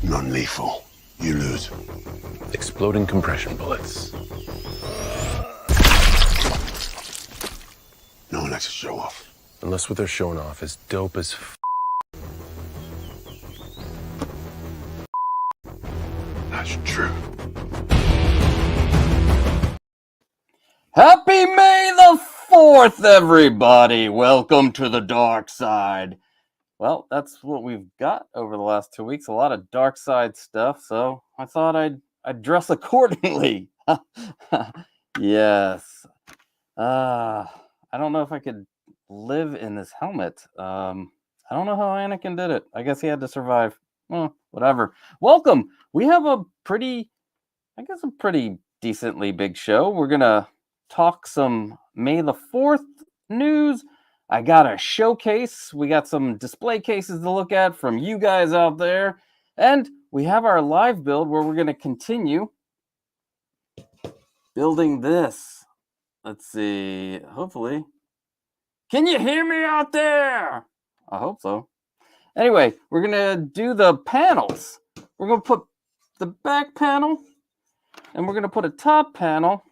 Non-lethal. You lose. Exploding compression bullets. No one likes to show off. Unless what they're showing off is dope as That's true. Happy May the 4th, everybody! Welcome to the dark side. Well, that's what we've got over the last 2 weeks. A lot of dark side stuff, so I thought I'd dress accordingly. Yes. I don't know if I could live in this helmet. I don't know how Anakin did it. I guess he had to survive. Whatever. Welcome. We have a pretty decently big show. We're gonna talk some May the 4th news. I got a showcase. We got some display cases to look at from you guys out there. And we have our live build where we're going to continue building this. Let's see. Hopefully. Can you hear me out there? I hope so. Anyway, we're going to do the panels. We're going to put the back panel and we're going to put a top panel.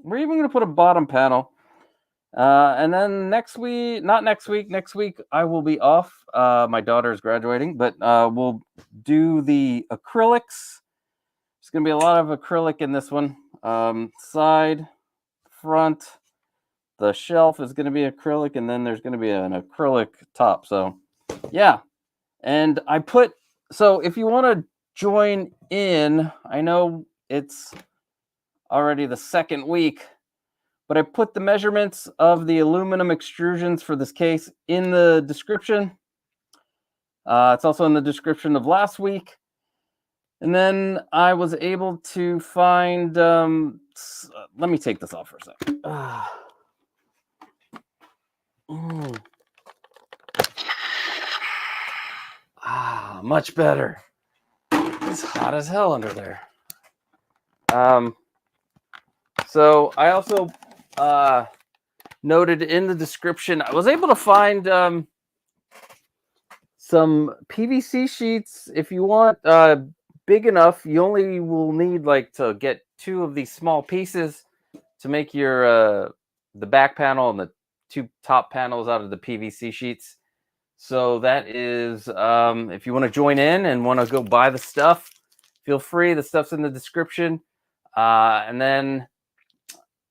We're even going to put a bottom panel. And then next week I will be off. My daughter is graduating, but we'll do the acrylics. There's going to be a lot of acrylic in this one. Side, front, the shelf is going to be acrylic, and then there's going to be an acrylic top. So, yeah. And so if you want to join in, I know it's already the second week, but I put the measurements of the aluminum extrusions for this case in the description. It's also in the description of last week. And then I was able to find, let me take this off for a second. Much better. It's hot as hell under there. So I also noted in the description, I was able to find some PVC sheets. If you want big enough, you only will need to get 2 of these small pieces to make your the back panel and the 2 top panels out of the PVC sheets. So that is, if you want to join in and want to go buy the stuff, feel free. The stuff's in the description. And then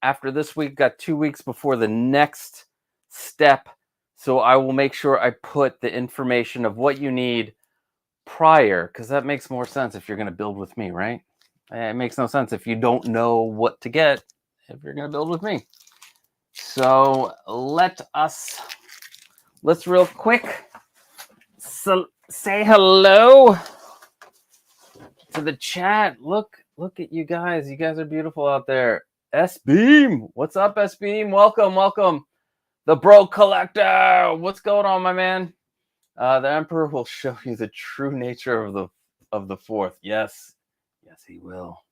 after this week, got 2 weeks before the next step. So I will make sure I put the information of what you need prior, because that makes more sense if you're going to build with me, right? It makes no sense if you don't know what to get if you're going to build with me. So let's real quick say hello to the chat. Look at you guys. You guys are beautiful out there. S-Beam. What's up, S-Beam? Welcome. The Bro Collector. What's going on, my man? The Emperor will show you the true nature of the 4th. Yes, he will.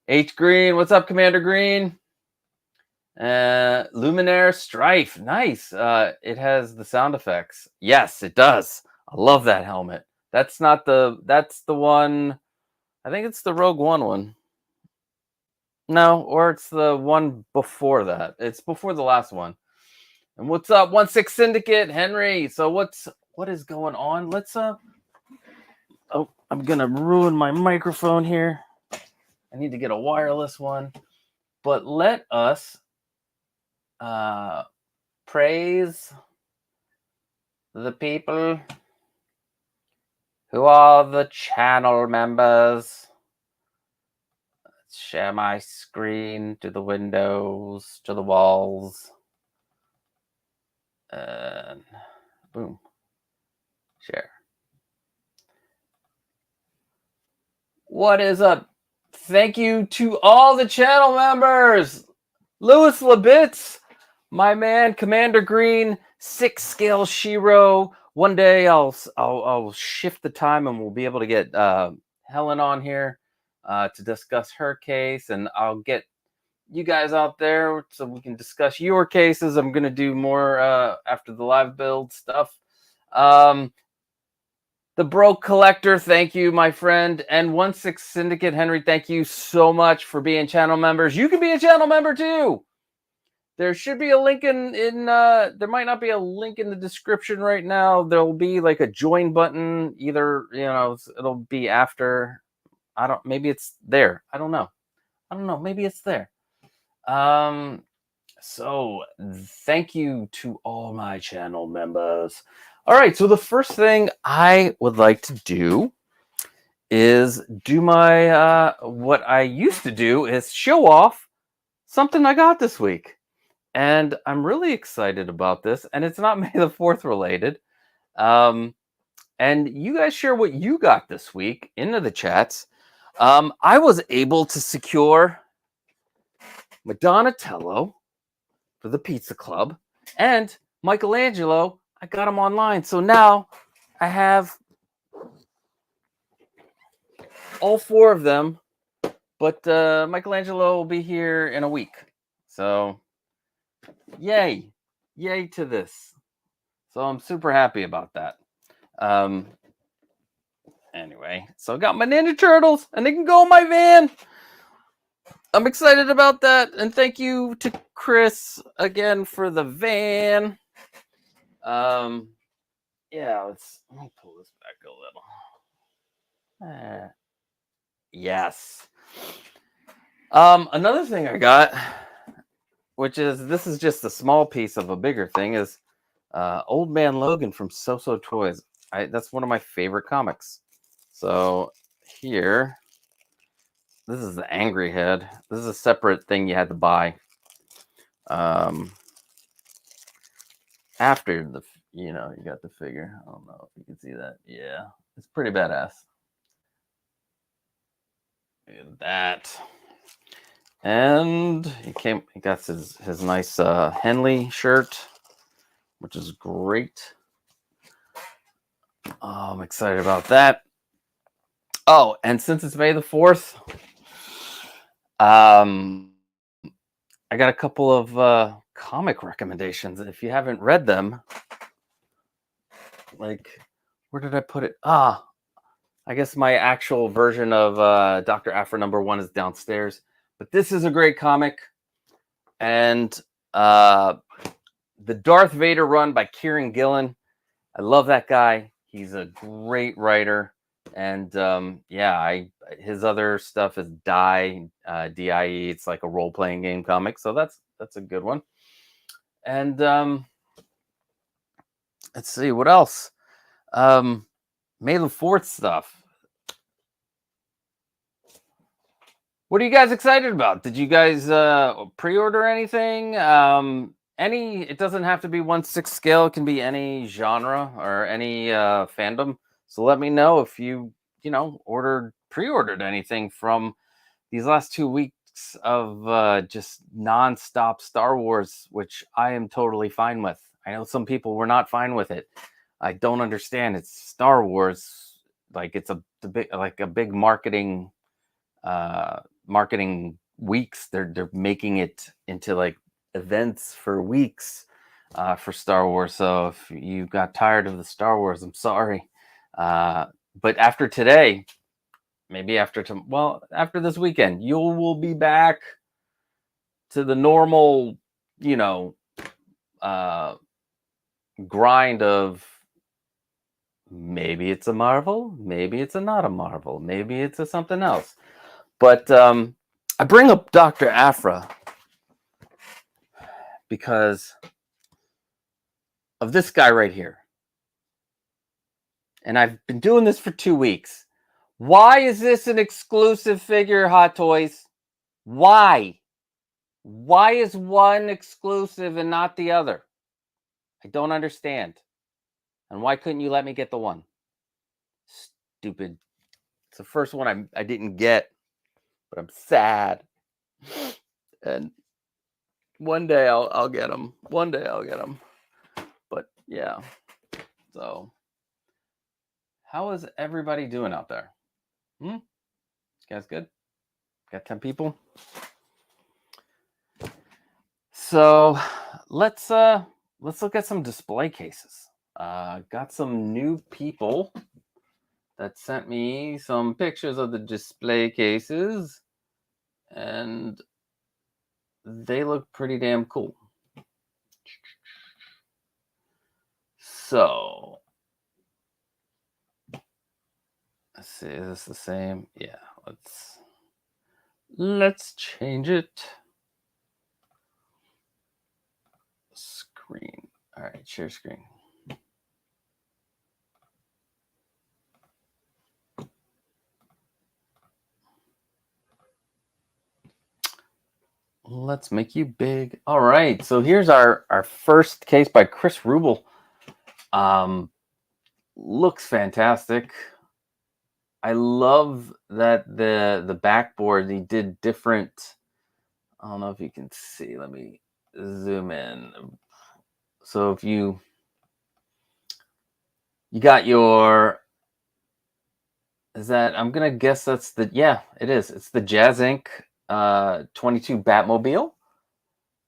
H Green. What's up, Commander Green? Luminaire Strife. Nice. It has the sound effects. Yes, it does. I love that helmet. That's the one. I think it's the Rogue One. No, or it's the one before that. It's before the last one. And what's up, 1-6 Syndicate, Henry? So what is going on? Let's I'm gonna ruin my microphone here. I need to get a wireless one. But let us praise the people who are the channel members. Share my screen to the windows, to the walls. And boom. Share. What is up? Thank you to all the channel members. Louis Labitz, my man, Commander Green, 6 Scale Shiro. One day I'll shift the time and we'll be able to get Helen on here to discuss her case, and I'll get you guys out there so we can discuss your cases. I'm going to do more after the live build stuff. The The Broke Collector, thank you, my friend. And 16 Syndicate Henry, thank you so much for being channel members. You can be a channel member too. There should be a link in there might not be a link in the description right now. There'll be like a join button, either, it'll be after. Maybe it's there. I don't know. Maybe it's there. So thank you to all my channel members. All right, so the first thing I would like to do is do my what I used to do is show off something I got this week. And I'm really excited about this, and it's not May the 4th related. And you guys share what you got this week into the chats. I was able to secure my Donatello for the Pizza Club, and Michelangelo, I got him online. So now I have all 4 of them, but Michelangelo will be here in a week. So yay to this. So I'm super happy about that. Anyway, so I got my Ninja Turtles, and they can go in my van. I'm excited about that, and thank you to Chris again for the van. Yeah, let me pull this back a little. Yes. Another thing I got, which is, this is just a small piece of a bigger thing, is Old Man Logan from So Toys. That's one of my favorite comics. So here, this is the Angry Head. This is a separate thing you had to buy. After the, you got the figure. I don't know if you can see that. Yeah, it's pretty badass. Look at that. And he got his nice Henley shirt, which is great. Oh, I'm excited about that. Oh, and since it's May the 4th, I got a couple of comic recommendations. If you haven't read them, like, where did I put it? I guess my actual version of Dr. Aphra #1 is downstairs. But this is a great comic. And the Darth Vader run by Kieran Gillen. I love that guy. He's a great writer. And his other stuff is Die, DIE. It's like a role-playing game comic. So that's a good one. And let's see, what else? May the 4th stuff. What are you guys excited about? Did you guys pre-order anything? It doesn't have to be 1/6 scale. It can be any genre or any fandom. So let me know if you pre-ordered anything from these last 2 weeks of just non-stop Star Wars, which I am totally fine with. I know some people were not fine with it. I don't understand. It's Star Wars. Like, it's a big marketing weeks. They're making it into like events for weeks for Star Wars. So if you got tired of the Star Wars, I'm sorry. But after today, maybe after this weekend, you will be back to the normal, grind of maybe it's a Marvel, maybe it's not a Marvel, maybe it's a something else. But I bring up Dr. Aphra because of this guy right here. And I've been doing this for 2 weeks. Why is this an exclusive figure, Hot Toys? Why? Why is one exclusive and not the other? I don't understand. And why couldn't you let me get the one? Stupid. It's the first one I didn't get, but I'm sad. And one day I'll get them. One day I'll get them. But yeah. So, how is everybody doing out there? You guys good? Got 10 people? So let's look at some display cases. Got some new people that sent me some pictures of the display cases, and they look pretty damn cool. So let's see, is this the same? Yeah, let's change it. Screen. All right, share screen. Let's make you big. All right, so here's our first case by Chris Rubel. Looks fantastic. I love that the backboard, he did different. I don't know if you can see. Let me zoom in. So if you got your, is that, I'm gonna guess that's the, yeah, it is. It's the Jazz Inc. 22 Batmobile,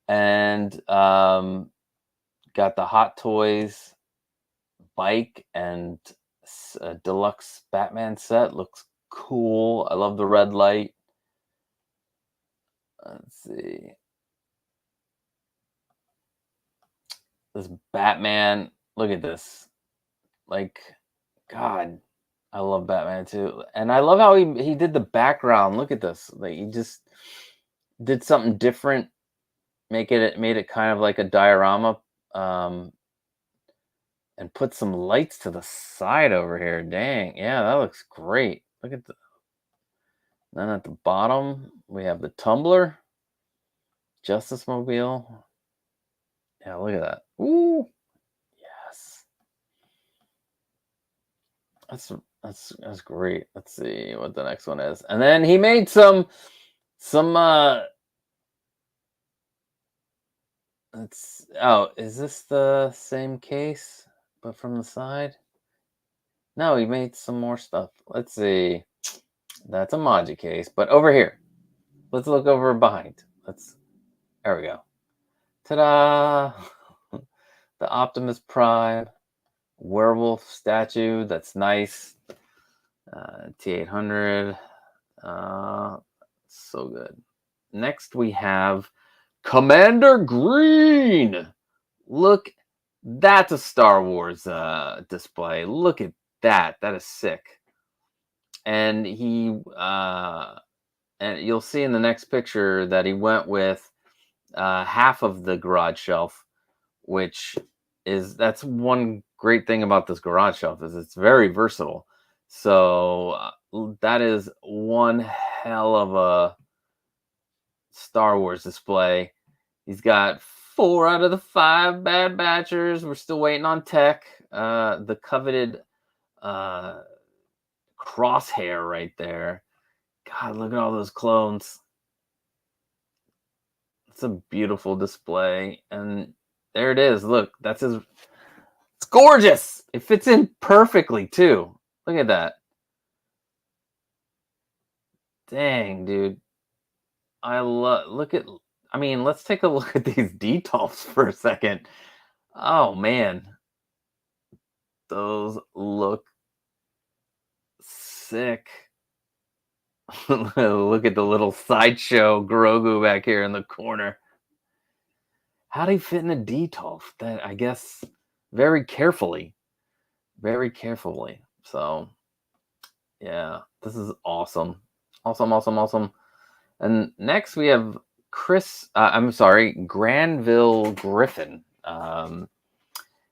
and got the Hot Toys bike and deluxe Batman set. Looks cool. I love the red light. Let's see. This Batman. Look at this. Like, God, I love Batman too. And I love how he did the background. Look at this. Like, he just did something different. Made it kind of like a diorama. And put some lights to the side over here. Dang. Yeah, that looks great. Look at then at the bottom, we have the Tumbler, Justice Mobile. Yeah, look at that. Ooh. Yes. That's great. Let's see what the next one is. And then he made some is this the same case but from the side? No, he made some more stuff. Let's see. That's a Maji case, but over here. Let's look over behind. There we go. Ta-da! The Optimus Prime werewolf statue. That's nice. T800. So good. Next we have Commander Green. Look, that's a Star Wars display. Look at that. That is sick. And and you'll see in the next picture that he went with half of the garage shelf, which that's one great thing about this garage shelf is it's very versatile. So that is one hell of a Star Wars display. He's got 4 out of the 5 Bad Batchers. We're still waiting on tech. The coveted crosshair right there. God, look at all those clones. It's a beautiful display. And there it is. Look, that's his. It's gorgeous. It fits in perfectly, too. Look at that. Dang, dude. Let's take a look at these details for a second. Oh, man. Those look sick. Look at the little sideshow Grogu back here in the corner. How'd he fit in a detail? That, I guess, very carefully. Very carefully. So, yeah, this is awesome. Awesome. And next we have Granville Griffin.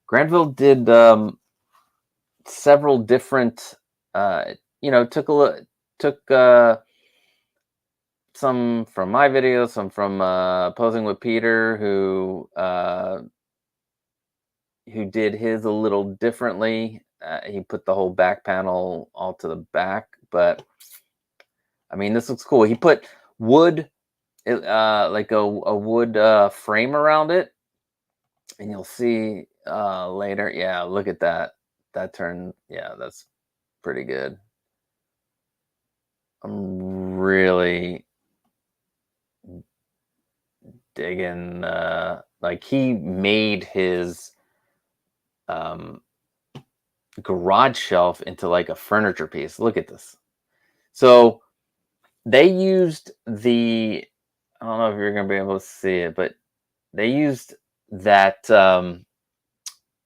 Granville did several different, took some from my videos, some from Posing with Peter, who did his a little differently. He put the whole back panel all to the back, but I mean, this looks cool. He put wood, like a wood frame around it, and you'll see later. Yeah, look at that. That turned. Yeah, that's pretty good. I'm really digging. Like he made his garage shelf into like a furniture piece. Look at this. So they used the, I don't know if you're going to be able to see it, but they used that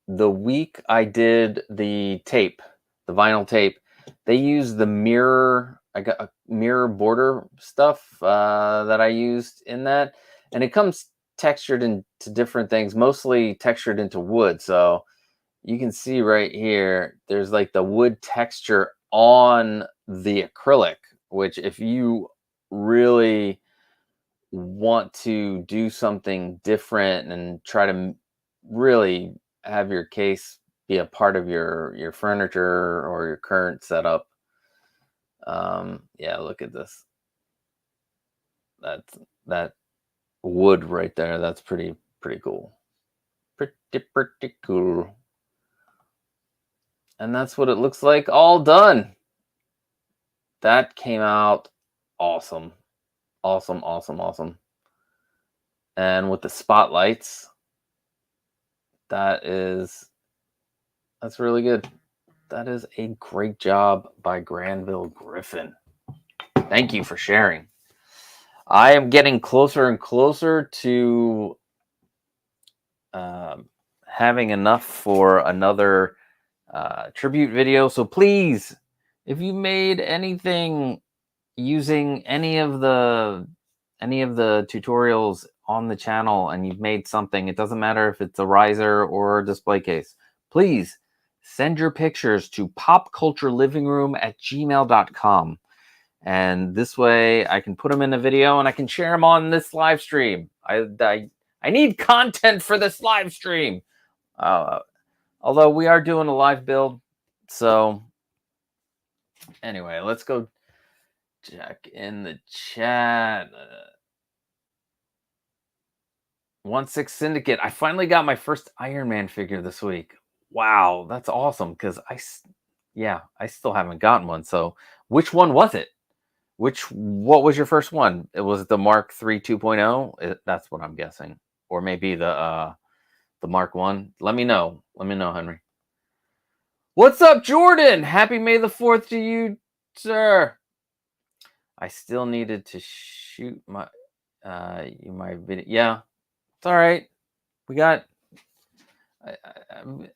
the week I did the tape, the vinyl tape, they used the mirror. I got a mirror border stuff that I used in that, and it comes textured into different things, mostly textured into wood. So you can see right here, there's like the wood texture on the acrylic, which if you really want to do something different and try to really have your case be a part of your furniture or your current setup. Yeah, look at this. That wood right there. That's pretty cool. Pretty cool. And that's what it looks like all done. That came out awesome. Awesome. And with the spotlights, that's really good. That is a great job by Granville Griffin. Thank you for sharing. I am getting closer and closer to having enough for another tribute video. So please, if you made anything using any of the tutorials on the channel and you've made something, it doesn't matter if it's a riser or a display case, please send your pictures to popculturelivingroom@gmail.com. And this way I can put them in a video and I can share them on this live stream. I need content for this live stream. Although we are doing a live build. So anyway, let's go check in the chat. 16 Syndicate. I finally got my first Iron Man figure this week. Wow, that's awesome. Because I still haven't gotten one. So which one was it? What was your first one? It was the Mark III 2.0. That's what I'm guessing, or maybe the Mark 1. Let me know, Henry. What's up, Jordan? Happy May the 4th to you, sir. I still needed to shoot my video. Yeah, it's all right. We got.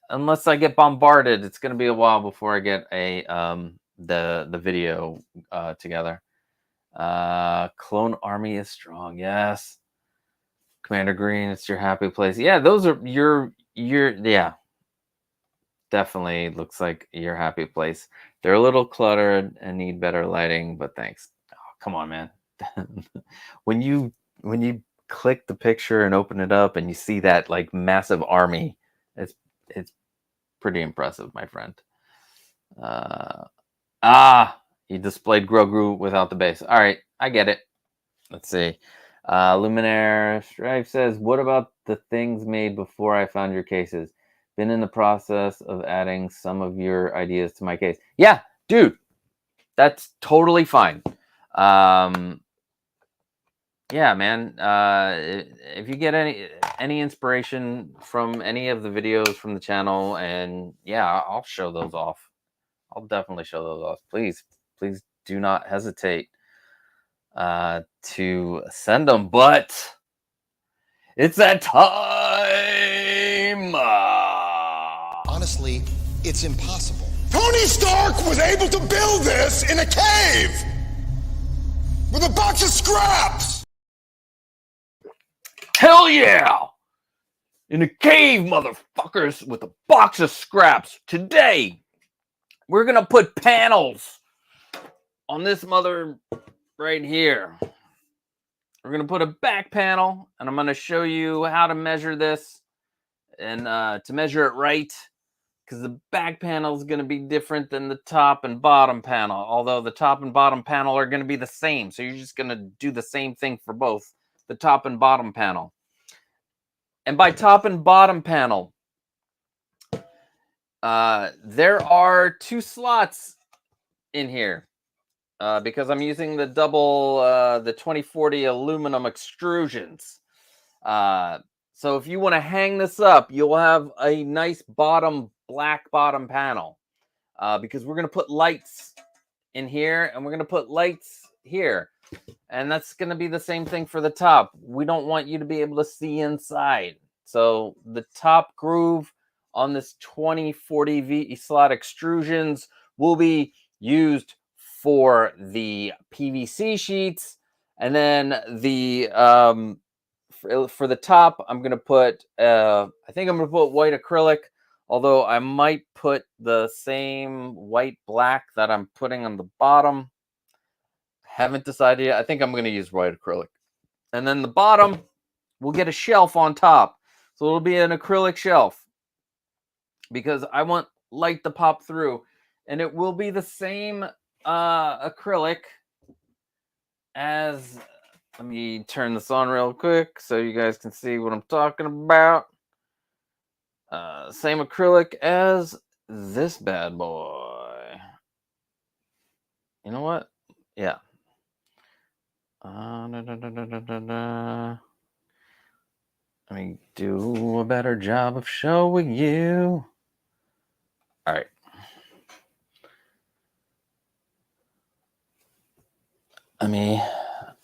Unless I get bombarded, it's gonna be a while before I get a the video together. Clone Army is strong. Yes. Commander Green, it's your happy place. Yeah, those are your yeah. Definitely looks like your happy place. They're a little cluttered and need better lighting, but thanks. Oh, come on, man. when you click the picture and open it up and you see that like massive army, it's pretty impressive, my friend. You displayed Grogu without the base. All right, I get it. Let's see. Luminaire Strife says, what about the things made before I found your cases? Been in the process of adding some of your ideas to my case. Yeah, dude, that's totally fine. Yeah, man. If you get any inspiration from any of the videos from the channel, and yeah, I'll show those off. I'll definitely show those off. Please do not hesitate to send them. But it's that time. Honestly, it's impossible. Tony Stark was able to build this in a cave with a box of scraps. Hell yeah! In a cave, motherfuckers, with a box of scraps. Today, we're gonna put panels on this mother right here. We're gonna put a back panel, and I'm gonna show you how to measure this and to measure it right, because the back panel is gonna be different than the top and bottom panel. Although the top and bottom panel are gonna be the same, so you're just gonna do the same thing for both the top and bottom panel. And by top and bottom panel, there are 2 slots in here because I'm using the the 2040 Aluminum Extrusions. So if you want to hang this up, you'll have a nice black bottom panel. because we're going to put lights in here and we're going to put lights here. And that's going to be the same thing for the top. We don't want you to be able to see inside. So the top groove on this 2040 V-slot extrusions will be used for the PVC sheets. And then the for the top, I'm going to put, I think I'm going to put white acrylic, although I might put the same white black that I'm putting on the bottom. Haven't decided yet. I think I'm going to use white acrylic. And then the bottom, we'll get a shelf on top. So it'll be an acrylic shelf because I want light to pop through. And it will be the same acrylic as, let me turn this on real quick so you guys can see what I'm talking about. Same acrylic as this bad boy. You know what? Yeah. Let me do a better job of showing you. All right.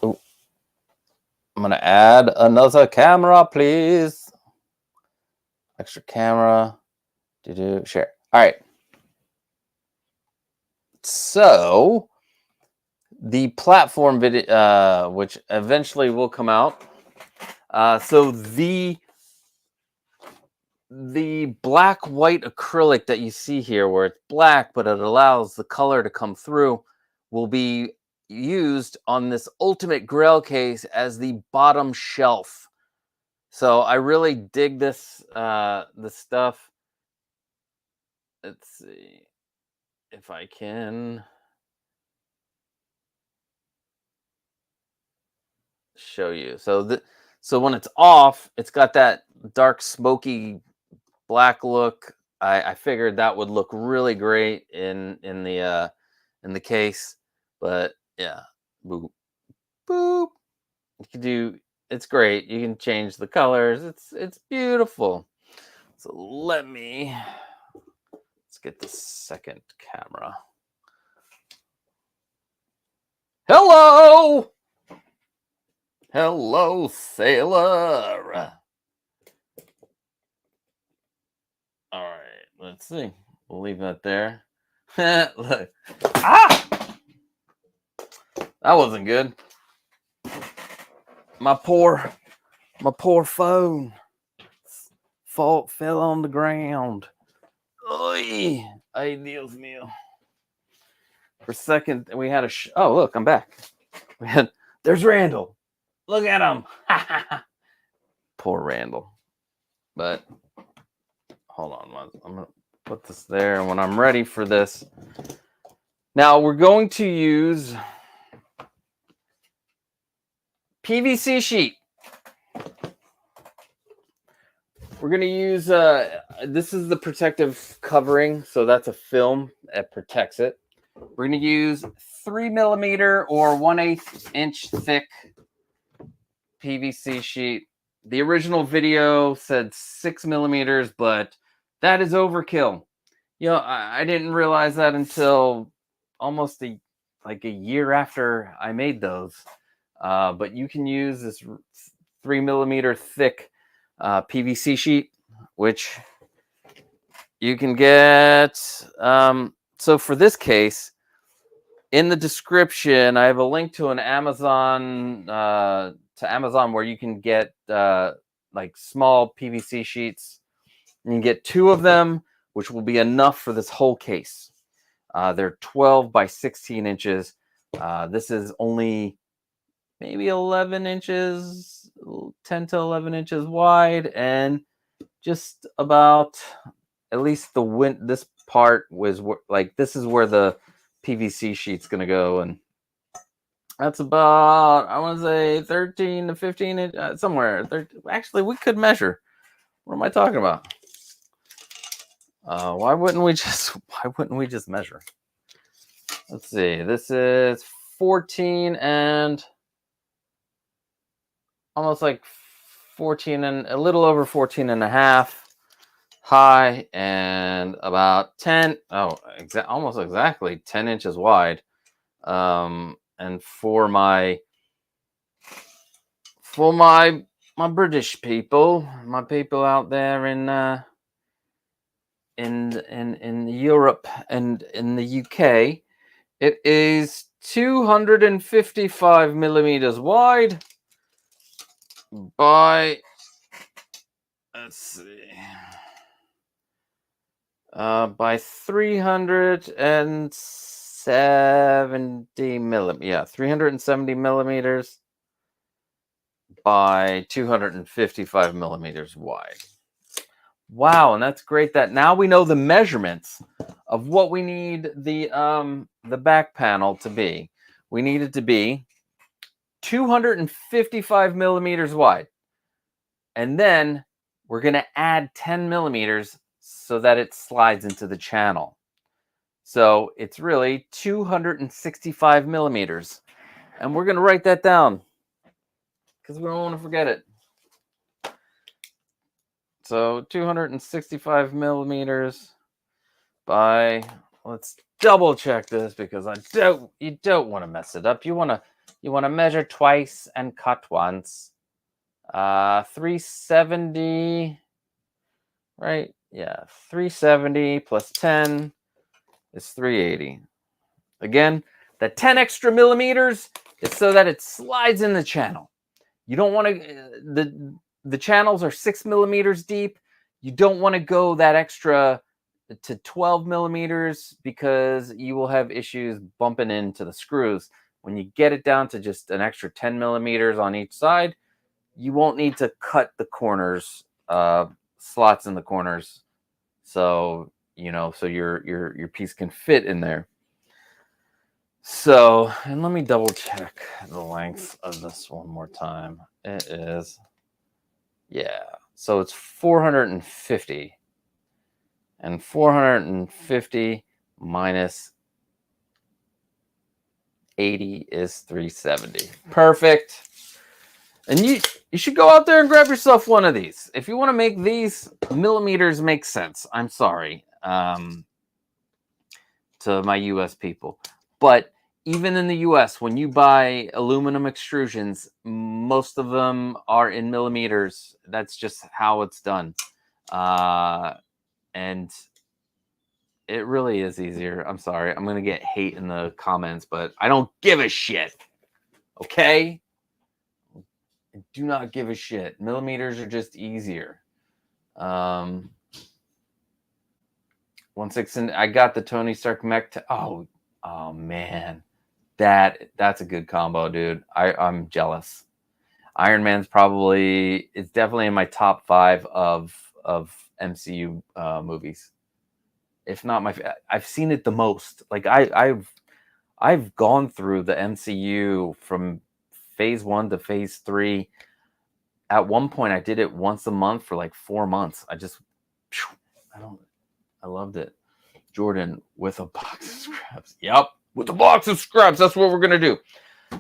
Oh, I'm going to add another camera, please. Extra camera. Share. All right. So the platform video, which eventually will come out. So the black white acrylic that you see here, where it's black but it allows the color to come through, will be used on this ultimate Grail case as the bottom shelf. So I really dig this stuff. Let's see if I can show you. So when it's off, it's got that dark smoky black look. I figured that would look really great in the case. But yeah, boop boop. You can do, it's great. You can change the colors. It's beautiful. So let's get the second camera. Hello! Hello, sailor. All right, let's see. We'll leave that there. Look. Ah! That wasn't good. My poor phone fell on the ground. Oy, ay Dios mío. For a second, we had oh, look, I'm back. There's Randall. Look at him. Poor Randall. But hold on. I'm going to put this there when I'm ready for this. Now, we're going to use PVC sheet. We're going to use, this is the protective covering. So that's a film that protects it. We're going to use 3mm or 1/8 inch thick PVC sheet. The original video said 6mm, but that is overkill. You know, I didn't realize that until almost a year after I made those. But you can use this 3mm thick PVC sheet, which you can get. So for this case, in the description, I have a link to an Amazon where you can get like small PVC sheets. You can get 2 of them, which will be enough for this whole case. They're 12 by 16 inches. This is only maybe 11 inches, 10 to 11 inches wide, and just about, at least this part was like, this is where the PVC sheet's gonna go, and that's about, I want to say 13 to 15 inches, somewhere. Actually, we could measure. What am I talking about? Why wouldn't we just measure? Let's see. This is 14 and almost like 14 and a little over 14 and a half. high and about 10, almost exactly 10 inches wide. And for my British people, my people out there in Europe and in the UK, it is 255 millimeters wide by, let's see, by 370 millimeters. Yeah, 370 millimeters by 255 millimeters wide. Wow, and that's great that now we know the measurements of what we need the back panel to be. We need it to be 255 millimeters wide. And then we're going to add 10 millimeters so that it slides into the channel. So it's really 265 millimeters. And we're going to write that down because we don't want to forget it. So 265 millimeters by, let's double check this because you don't want to mess it up. You want to measure twice and cut once. 370, right? Yeah, 370 plus 10 is 380. Again, the 10 extra millimeters is so that it slides in the channel. You don't want to, the channels are 6 millimeters deep. You don't want to go that extra to 12 millimeters because you will have issues bumping into the screws. When you get it down to just an extra 10 millimeters on each side, you won't need to cut the corners, slots in the corners. So, so your piece can fit in there. So, and let me double check the length of this one more time. It is, yeah. So it's 450. And 450 minus 80 is 370. Perfect. And you should go out there and grab yourself one of these. If you want to make these, millimeters make sense. I'm sorry to my US people. But even in the US, when you buy aluminum extrusions, most of them are in millimeters. That's just how it's done. And it really is easier. I'm sorry. I'm going to get hate in the comments, but I don't give a shit. Okay? I do not give a shit. Millimeters are just easier. 1/6, I got the Tony Stark mech. Oh man. That's a good combo, dude. I'm jealous. Iron Man's it's definitely in my top 5 of MCU movies. If not I've seen it the most. Like I've gone through the MCU from phase 1 to phase 3. At one point I did it once a month for like 4 months. I loved it. Jordan with a box of scraps. Yep, with a box of scraps. That's what we're gonna do.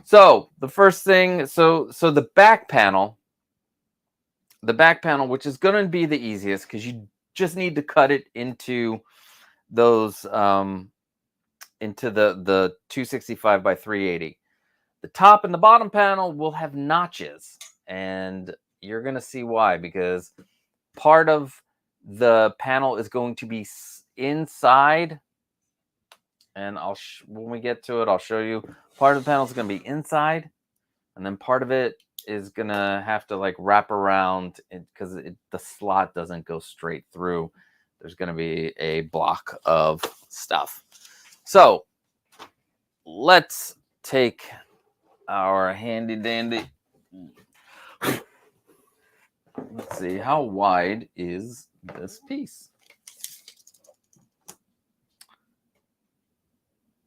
So the first thing, so the back panel, which is gonna be the easiest because you just need to cut it into those into the 265 by 380. The top and the bottom panel will have notches, and you're going to see why, because part of the panel is going to be inside, and when we get to it, I'll show you. Part of the panel is going to be inside, and then part of it is going to have to like wrap around because the slot doesn't go straight through. There's going to be a block of stuff. So let's take our handy dandy. Let's see, how wide is this piece?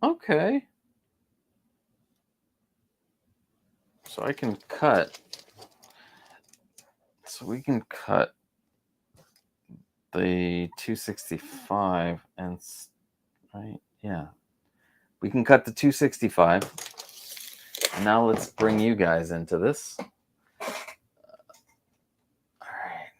Okay. So I can cut. So we can cut the 265 and right, yeah, we can cut the 265. And now let's bring you guys into this. All right.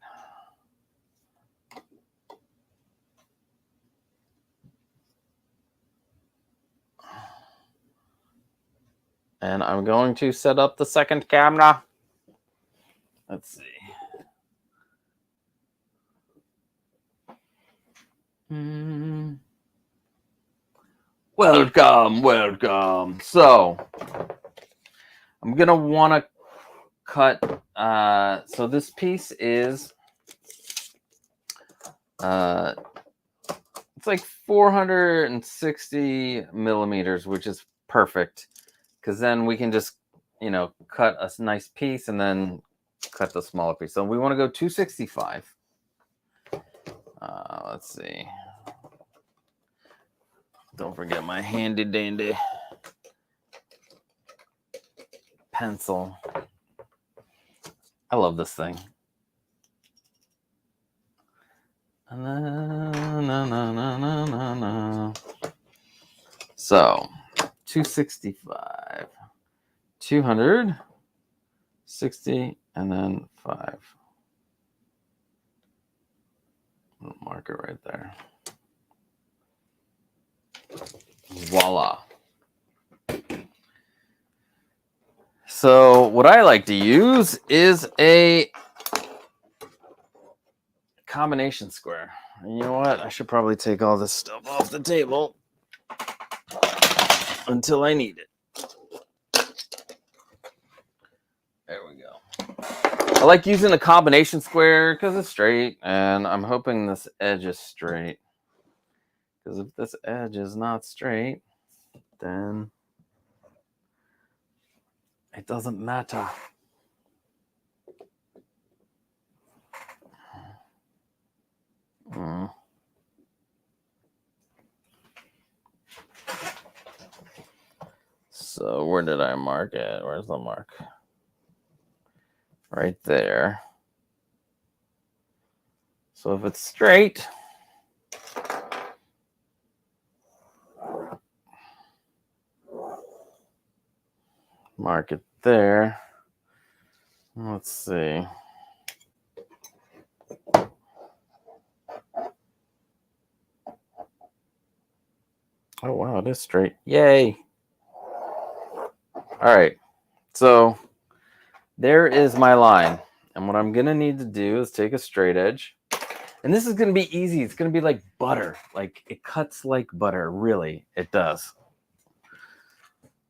And I'm going to set up the second camera. Let's see. Welcome, welcome. So I'm gonna want to cut. So this piece is it's like 460 millimeters, which is perfect because then we can just cut a nice piece and then cut the smaller piece. So we want to go 265. Let's see. Don't forget my handy dandy pencil. I love this thing. So 265, 260, and then 5. I'll mark it right there. Voila. So what I like to use is a combination square. And you know what? I should probably take all this stuff off the table until I need it. There we go. I like using a combination square because it's straight, and I'm hoping this edge is straight. Because if this edge is not straight, then it doesn't matter. So where did I mark it? Where's the mark? Right there. So if it's straight, mark it there. Let's see. Oh, wow, it is straight. Yay. All right. So there is my line. And what I'm going to need to do is take a straight edge. And this is going to be easy. It's going to be like butter. Like it cuts like butter. Really, it does.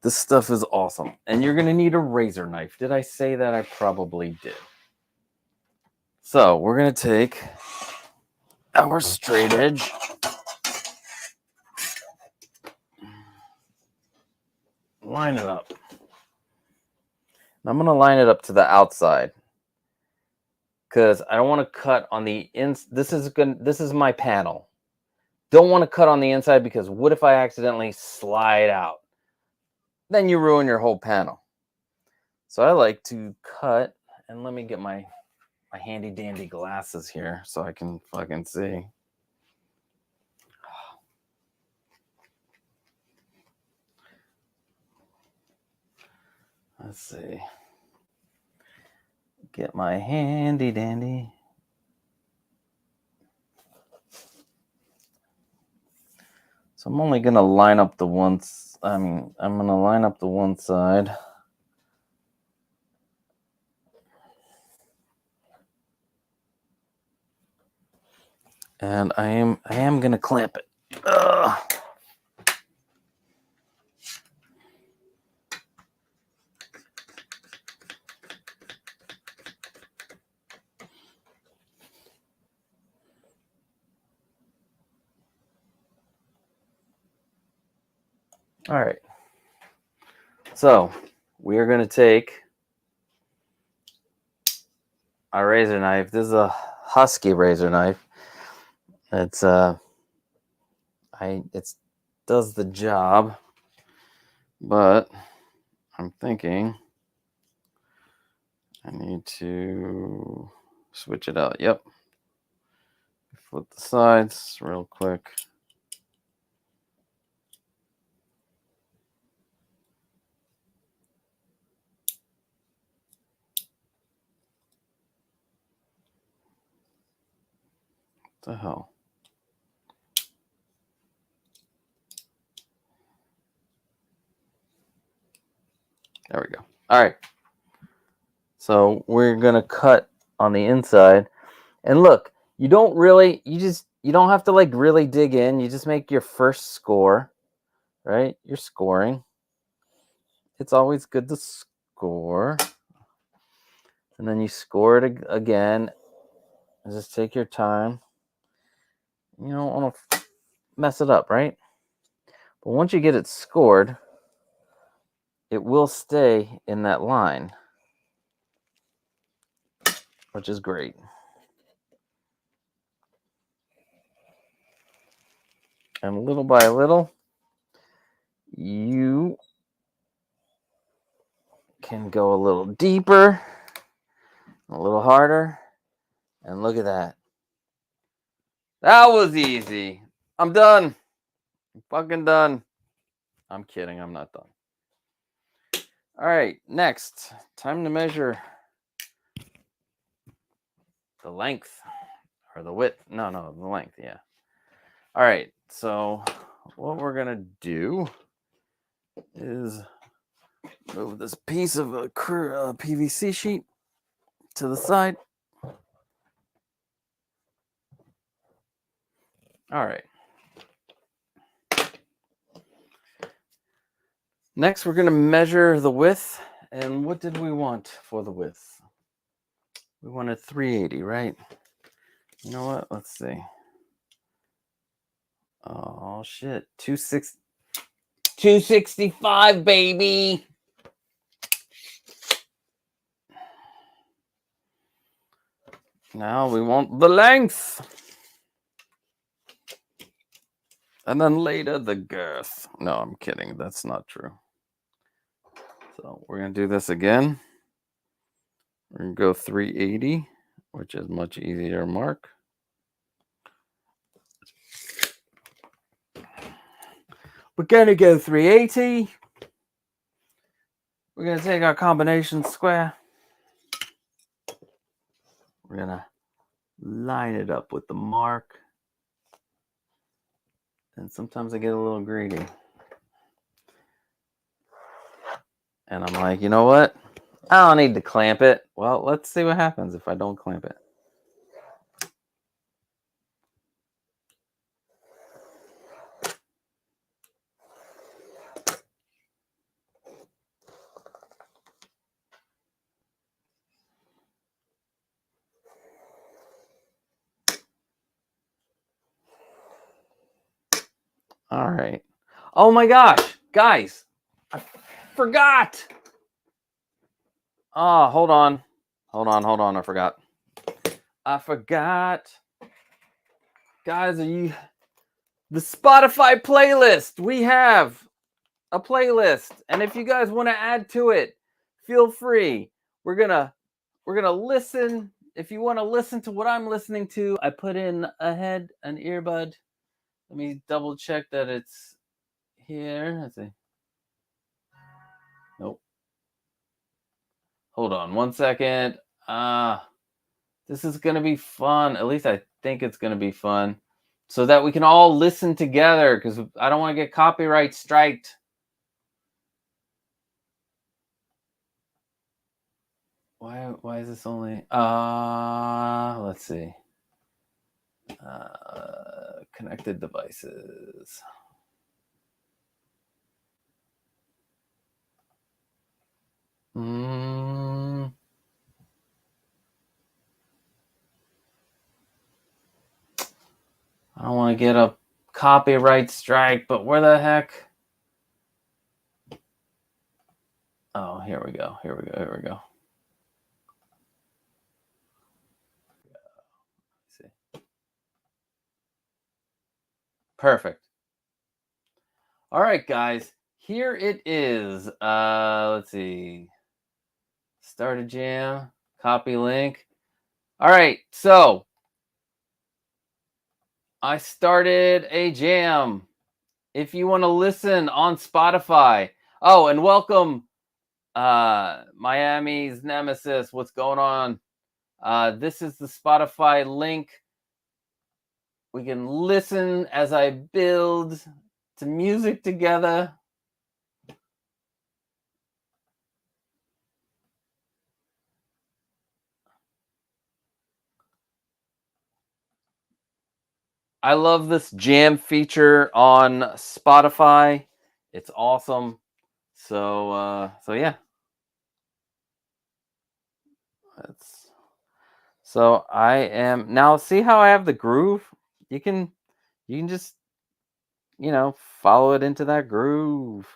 This stuff is awesome. And you're going to need a razor knife. Did I say that? I probably did. So we're going to take our straight edge. Line it up. I'm going to line it up to the outside. Because I don't want to cut on the inside. This is my panel. Don't want to cut on the inside because what if I accidentally slide out? Then you ruin your whole panel. So I like to cut, and let me get my handy dandy glasses here so I can fucking see. Let's see. Get my handy dandy. So I'm only gonna line up the ones. I'm gonna line up the one side. And I am gonna clamp it. Ugh. All right. So we are going to take a razor knife. This is a Husky razor knife. It does the job, but I'm thinking I need to switch it out. Yep. Flip the sides real quick. What the hell? There we go. All right. So we're gonna cut on the inside, and look, you don't have to like really dig in. You just make your first score, right? You're scoring. It's always good to score, and then you score it again. And just take your time. You don't want to mess it up, right? But once you get it scored, it will stay in that line, which is great. And little by little, you can go a little deeper, a little harder, and look at that. That was easy. I'm done. I'm fucking done. I'm kidding. I'm not done. All right, next, time to measure the length or the width. No, the length, yeah. All right, so what we're going to do is move this piece of a PVC sheet to the side. All right. Next, we're going to measure the width. And what did we want for the width? We wanted 380, right? You know what? Let's see. Oh, shit. 265, baby. Now we want the length. And then later the girth. No, I'm kidding. That's not true. So we're going to do this again. We're going to go 380, which is much easier to mark. We're going to go 380. We're going to take our combination square. We're going to line it up with the mark. And sometimes I get a little greedy. And I'm like, you know what? I don't need to clamp it. Well, let's see what happens if I don't clamp it. All right. Oh my gosh, guys, I forgot. Oh, hold on. I forgot. Guys, the Spotify playlist? We have a playlist, and if you guys want to add to it, feel free. We're gonna listen. If you want to listen to what I'm listening to, I put in an earbud. Let me double check that it's here. Let's see. Nope. Hold on 1 second. This is going to be fun. At least I think it's going to be fun. So that we can all listen together, because I don't want to get copyright striked. Why is this only... let's see. Connected devices. I don't want to get a copyright strike, but where the heck? Oh, here we go. See. Perfect. All right, guys. Here it is. Let's see. Start a jam. Copy link. All right, so I started a jam. If you want to listen on Spotify. Oh, and welcome, Miami's Nemesis. What's going on? This is the Spotify link. We can listen as I build to music together. I love this jam feature on Spotify. It's awesome. So yeah. So I am now. See how I have the groove? You can just follow it into that groove.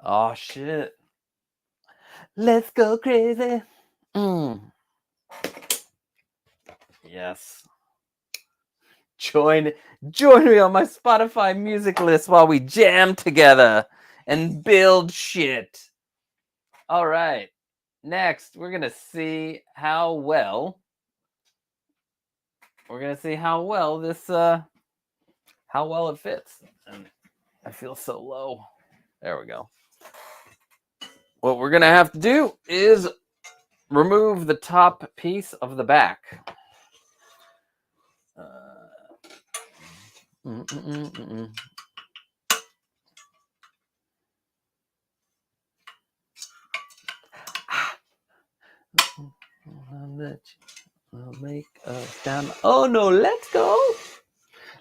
Oh shit! Let's go crazy. Yes. Join me on my Spotify music list while we jam together and build shit. All right. Next, we're gonna see how well this how well it fits. And I feel so low. There we go. What we're gonna have to do is remove the top piece of the back. I'll make us down. Oh no, let's go.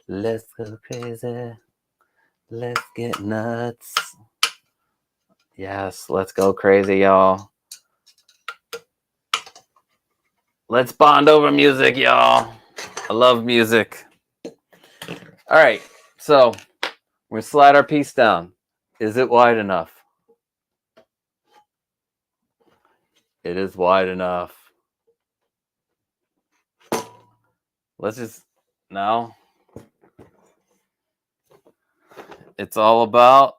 Let's go crazy. Let's get nuts. Yes, let's go crazy, y'all. Let's bond over music, y'all. I love music. All right, so we're gonna slide our piece down. Is it wide enough? It is wide enough. Let's just no. It's all about.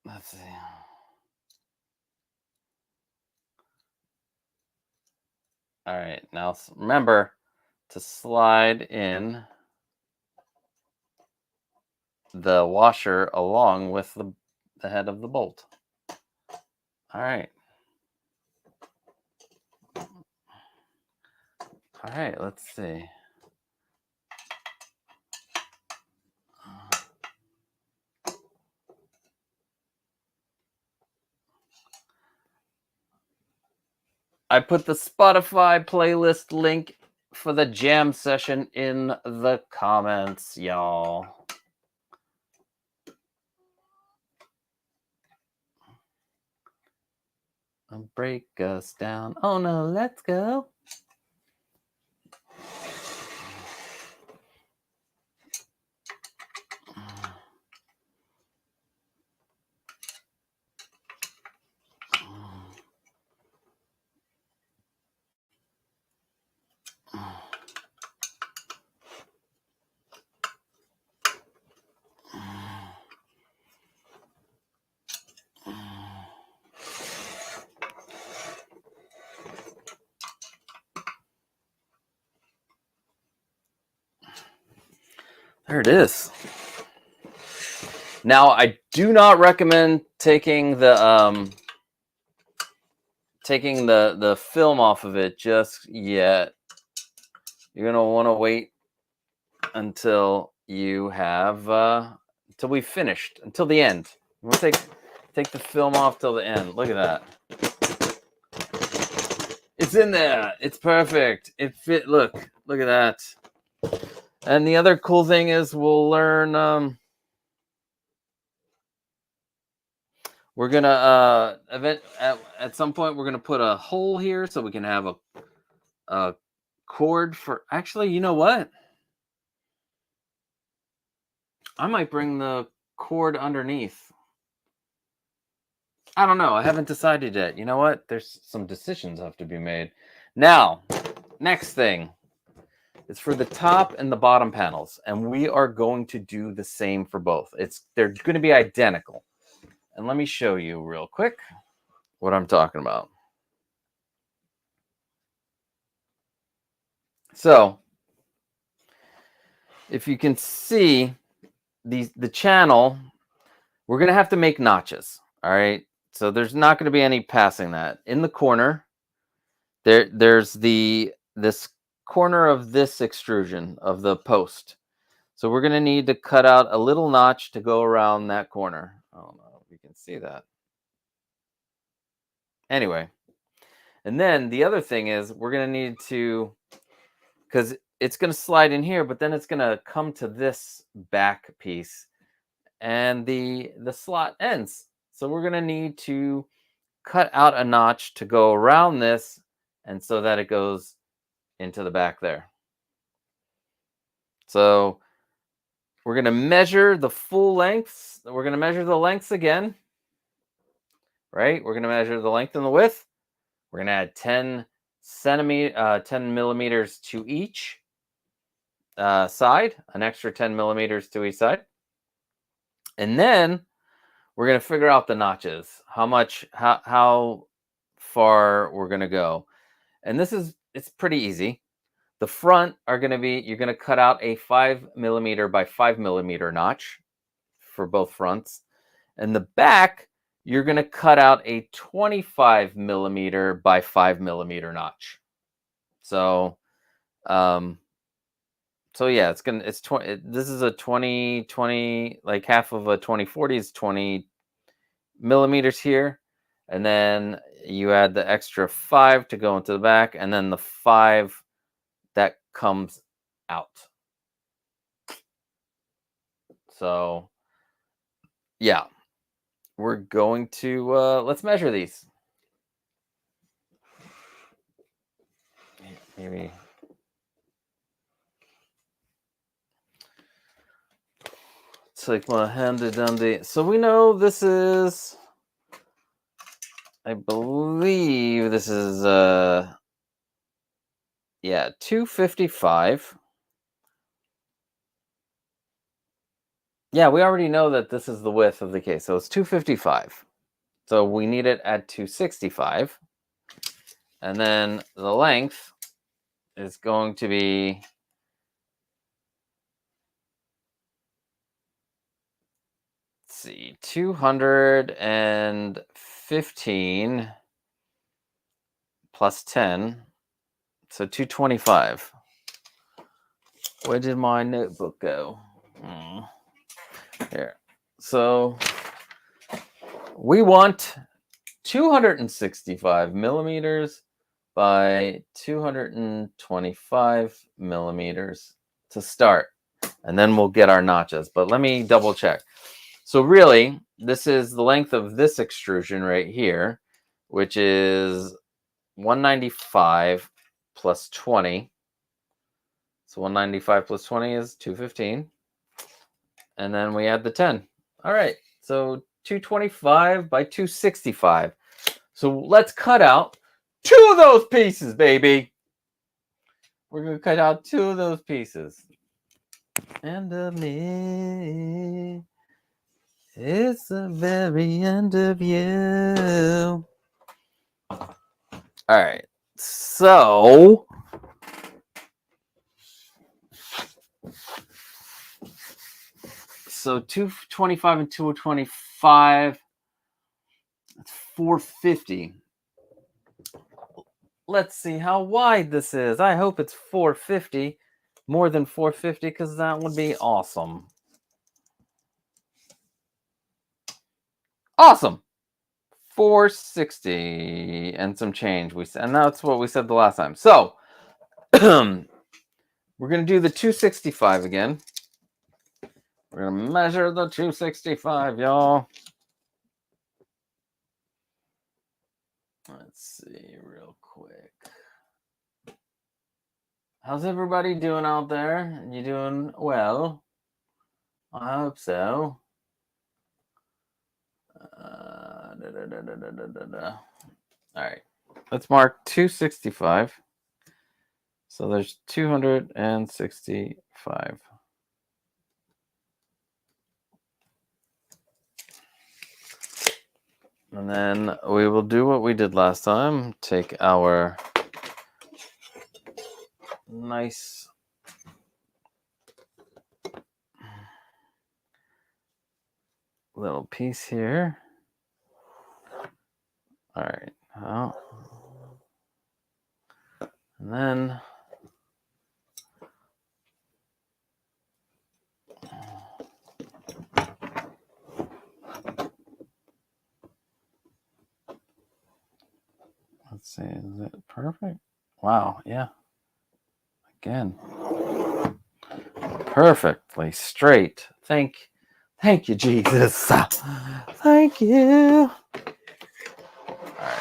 Let's see. All right, now remember to slide in the washer along with the head of the bolt. All right. All right, let's see. I put the Spotify playlist link for the jam session in the comments, y'all. Break us down. Oh no, let's go. There it is. Now, I do not recommend taking the film off of it just yet. You're gonna want to wait until you have until we finished, until the end. We'll take the film off till the end. Look at that. It's in there. It's perfect. It fit. Look at that. And the other cool thing is we'll learn. We're gonna at some point we're gonna put a hole here so we can have a cord for. Actually, you know what? I might bring the cord underneath. I don't know. I haven't decided yet. You know what? There's some decisions have to be made. Now, next thing is for the top and the bottom panels, and we are going to do the same for both. They're going to be identical. And let me show you real quick what I'm talking about. So, if you can see the channel, we're going to have to make notches. All right. So there's not going to be any passing that. In the corner, there's this corner of this extrusion of the post. So we're going to need to cut out a little notch to go around that corner. I don't know if you can see that. Anyway, and then the other thing is we're going to need to, because it's going to slide in here, but then it's going to come to this back piece and the slot ends. So we're going to need to cut out a notch to go around this, and so that it goes into the back there. So we're going to measure the full lengths. We're going to measure the lengths again, right? We're going to measure the length and the width. We're going to add 10 millimeters to each side, an extra 10 millimeters to each side. And then we're going to figure out the notches, how far we're going to go. And it's pretty easy. The front are going to be, you're going to cut out a 5 millimeter by 5 millimeter notch for both fronts. And the back, you're going to cut out a 25 millimeter by 5 millimeter notch. So, yeah, this is a 20, like half of a 2040 is 20 millimeters here. And then you add the extra 5 to go into the back, and then the 5 that comes out. So, yeah, we're going to, let's measure these. Maybe. Take my hand down so we know this is, I believe this is, 255. Yeah, we already know that this is the width of the case, so it's 255. So we need it at 265. And then the length is going to be, let's see, 215 plus 10, so 225. Where did my notebook go? Here. So we want 265 millimeters by 225 millimeters to start. And then we'll get our notches. But let me double check. So really, this is the length of this extrusion right here, which is 195 plus 20. So 195 plus 20 is 215. And then we add the 10. All right. So 225 by 265. So let's cut out 2 of those pieces, baby. We're going to cut out 2 of those pieces. End of me. It's the very end of you. All right. So So 225 and 225, that's 450. Let's see how wide this is. I hope it's 450, more than 450, because that would be awesome. Awesome. 460 and some change. And that's what we said the last time. So we're going to do the 265 again. We're going to measure the 265, y'all. Let's see real quick. How's everybody doing out there? You doing well? I hope so. All right. Let's mark 265. So there's 265. And then we will do what we did last time. Take our nice little piece here. All right. Well, and then Let's see, is it perfect? Wow, yeah. Again, perfectly straight. Thank you, Jesus. Thank you. All right,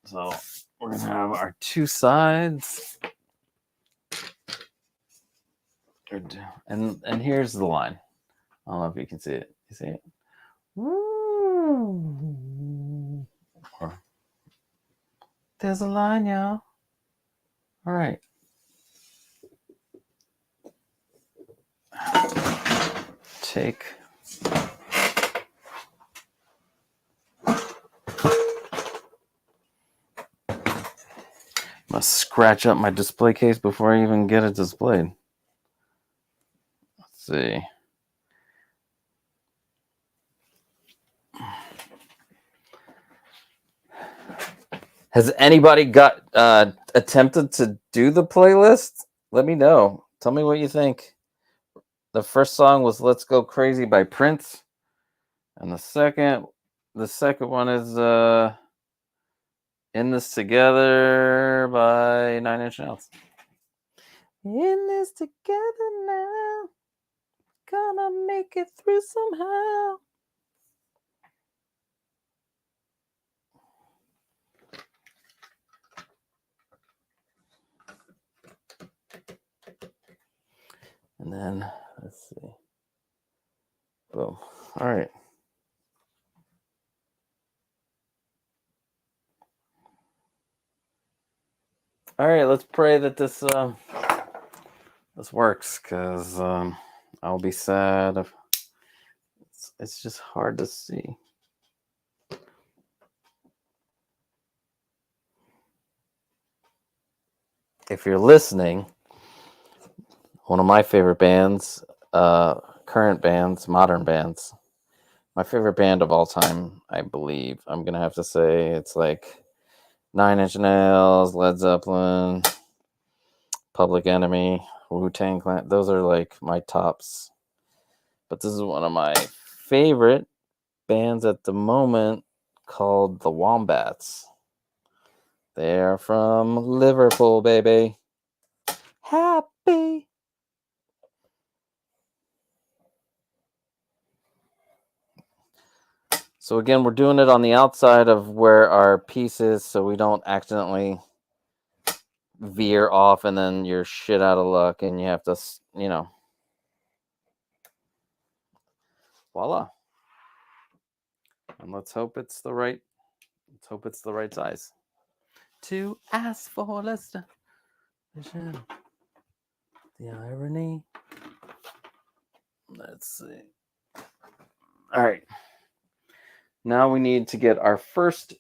so we're gonna have our two sides, and here's the line. I don't know if you can see it. You see it? Woo. There's a line, y'all. All right. Take must scratch up my display case before I even get it displayed. Let's see. Has anybody got attempted to do the playlist? Let me know. Tell me what you think. The first song was "Let's Go Crazy" by Prince, and the second one is "In This Together" by 9 Inch Nails. In this together now, gonna make it through somehow. And then, let's see. Boom. All right. All right, let's pray that this works, because I'll be sad if it's just hard to see. If you're listening, one of my favorite bands, current bands, modern bands, my favorite band of all time, I believe, I'm going to have to say it's like 9 Inch Nails, Led Zeppelin, Public Enemy, Wu-Tang Clan. Those are like my tops. But this is one of my favorite bands at the moment, called the Wombats. They're from Liverpool, baby. Happy. So again, we're doing it on the outside of where our piece is, so we don't accidentally veer off and then you're shit out of luck and you have to, voila. And let's hope it's the right size. To ask for less than the irony. Let's see. All right. Now we need to get our first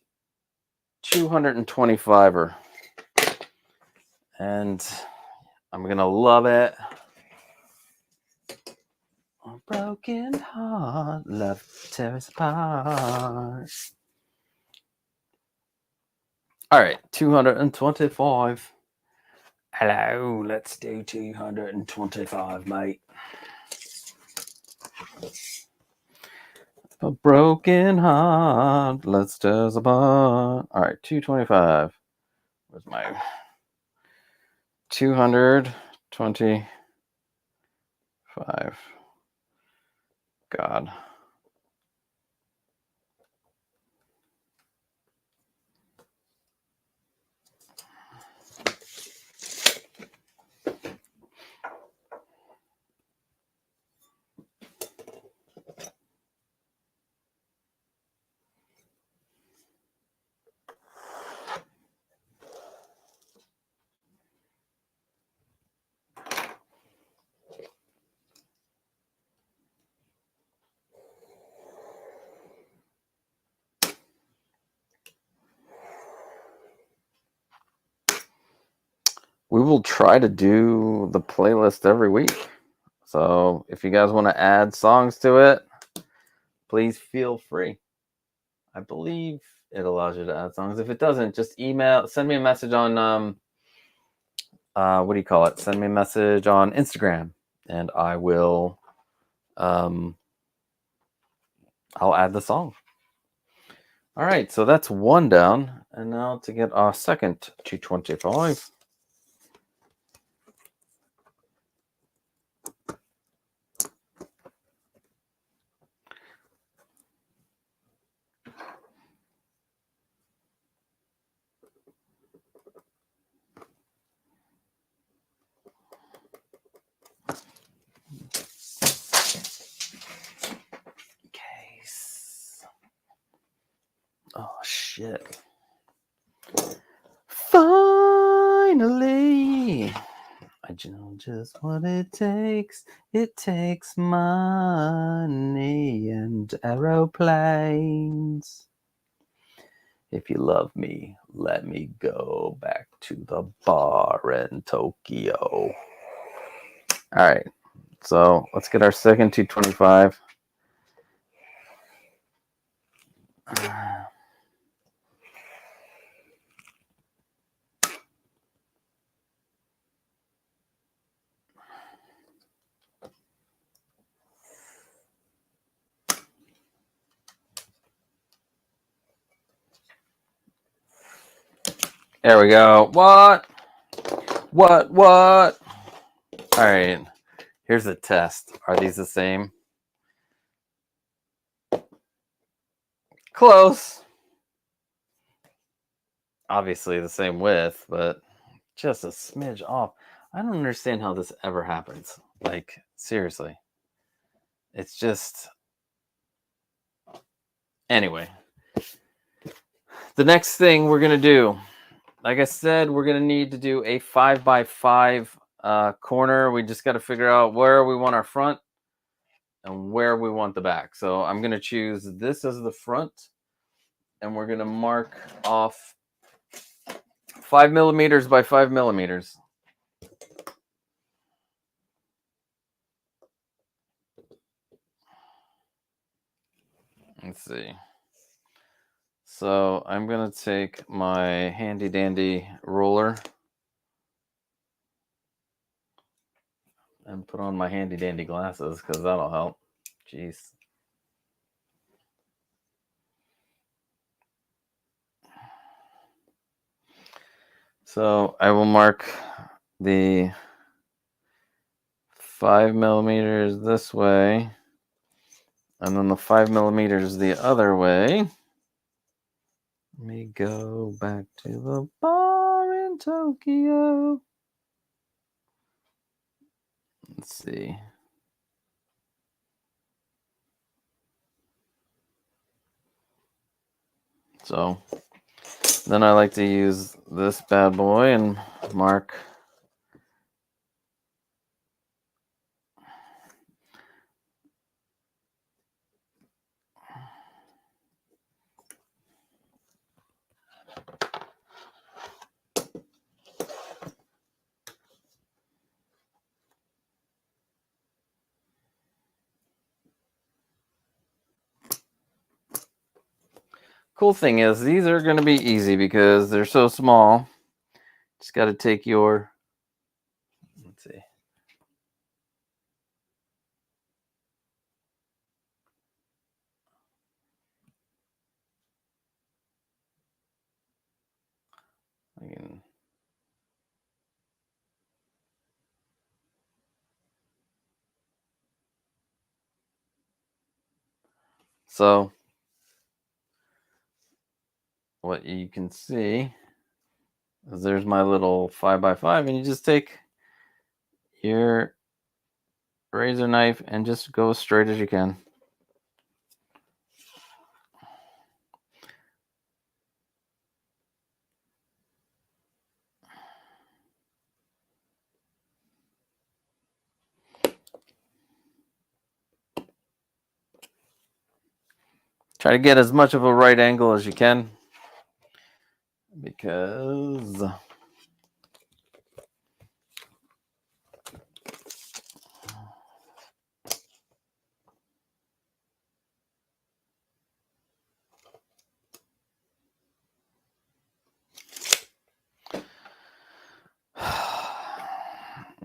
225er. And I'm going to love it. A broken heart, love tears apart. All right, 225. Hello, let's do 225, mate. A broken heart, let's tear apart. All right, 225. Where's my 225? God. We will try to do the playlist every week. So if you guys want to add songs to it, please feel free. I believe it allows you to add songs. If it doesn't, just send me a message on, what do you call it? Send me a message on Instagram and I will, I'll add the song. All right. So that's one down. And now to get our second 225. Case. Oh shit. Finally, I know just what it takes. It takes money and aeroplanes. If you love me, let me go back to the bar in Tokyo. All right, so let's get our second 225. There we go. What? All right. Here's the test. Are these the same? Close. Obviously the same width, but just a smidge off. I don't understand how this ever happens. Like, seriously. It's just... Anyway. The next thing we're going to do, like I said, we're going to need to do a 5x5 corner. We just got to figure out where we want our front and where we want the back. So I'm going to choose this as the front, and we're going to mark off 5 millimeters by 5 millimeters. Let's see. So I'm going to take my handy dandy ruler and put on my handy dandy glasses because that'll help. Jeez. So I will mark the 5 millimeters this way, and then the 5 millimeters the other way. Let me go back to the bar in Tokyo. Let's see. So then I like to use this bad boy and mark Cool thing is these are going to be easy because they're so small. Just got to take your, let's see. So what you can see is there's my little 5x5, and you just take your razor knife and just go as straight as you can. Try to get as much of a right angle as you can, because all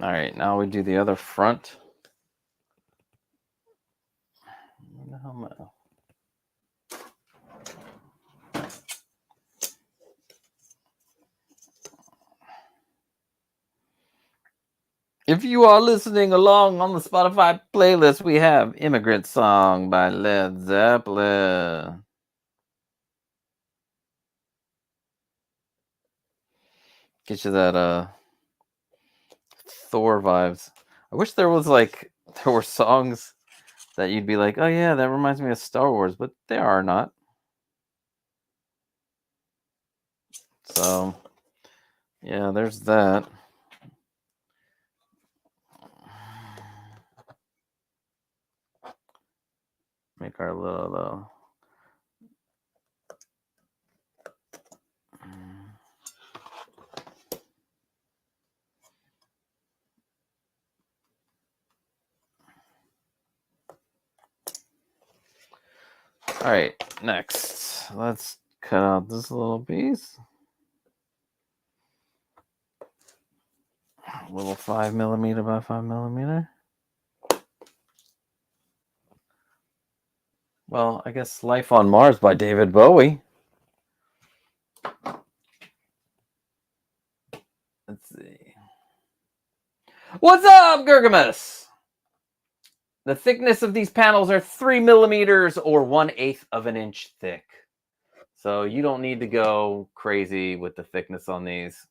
right, now we do the other front. If you are listening along on the Spotify playlist, we have Immigrant Song by Led Zeppelin. Get you that Thor vibes. I wish there were songs that you'd be like, oh yeah, that reminds me of Star Wars, but they are not. So yeah, there's that. Make our little All right, next, let's cut out this little piece. A little 5mm by 5mm. Well, I guess Life on Mars by David Bowie. Let's see. What's up, Gurgamus? The thickness of these panels are 3mm or 1/8 of an inch thick. So you don't need to go crazy with the thickness on these.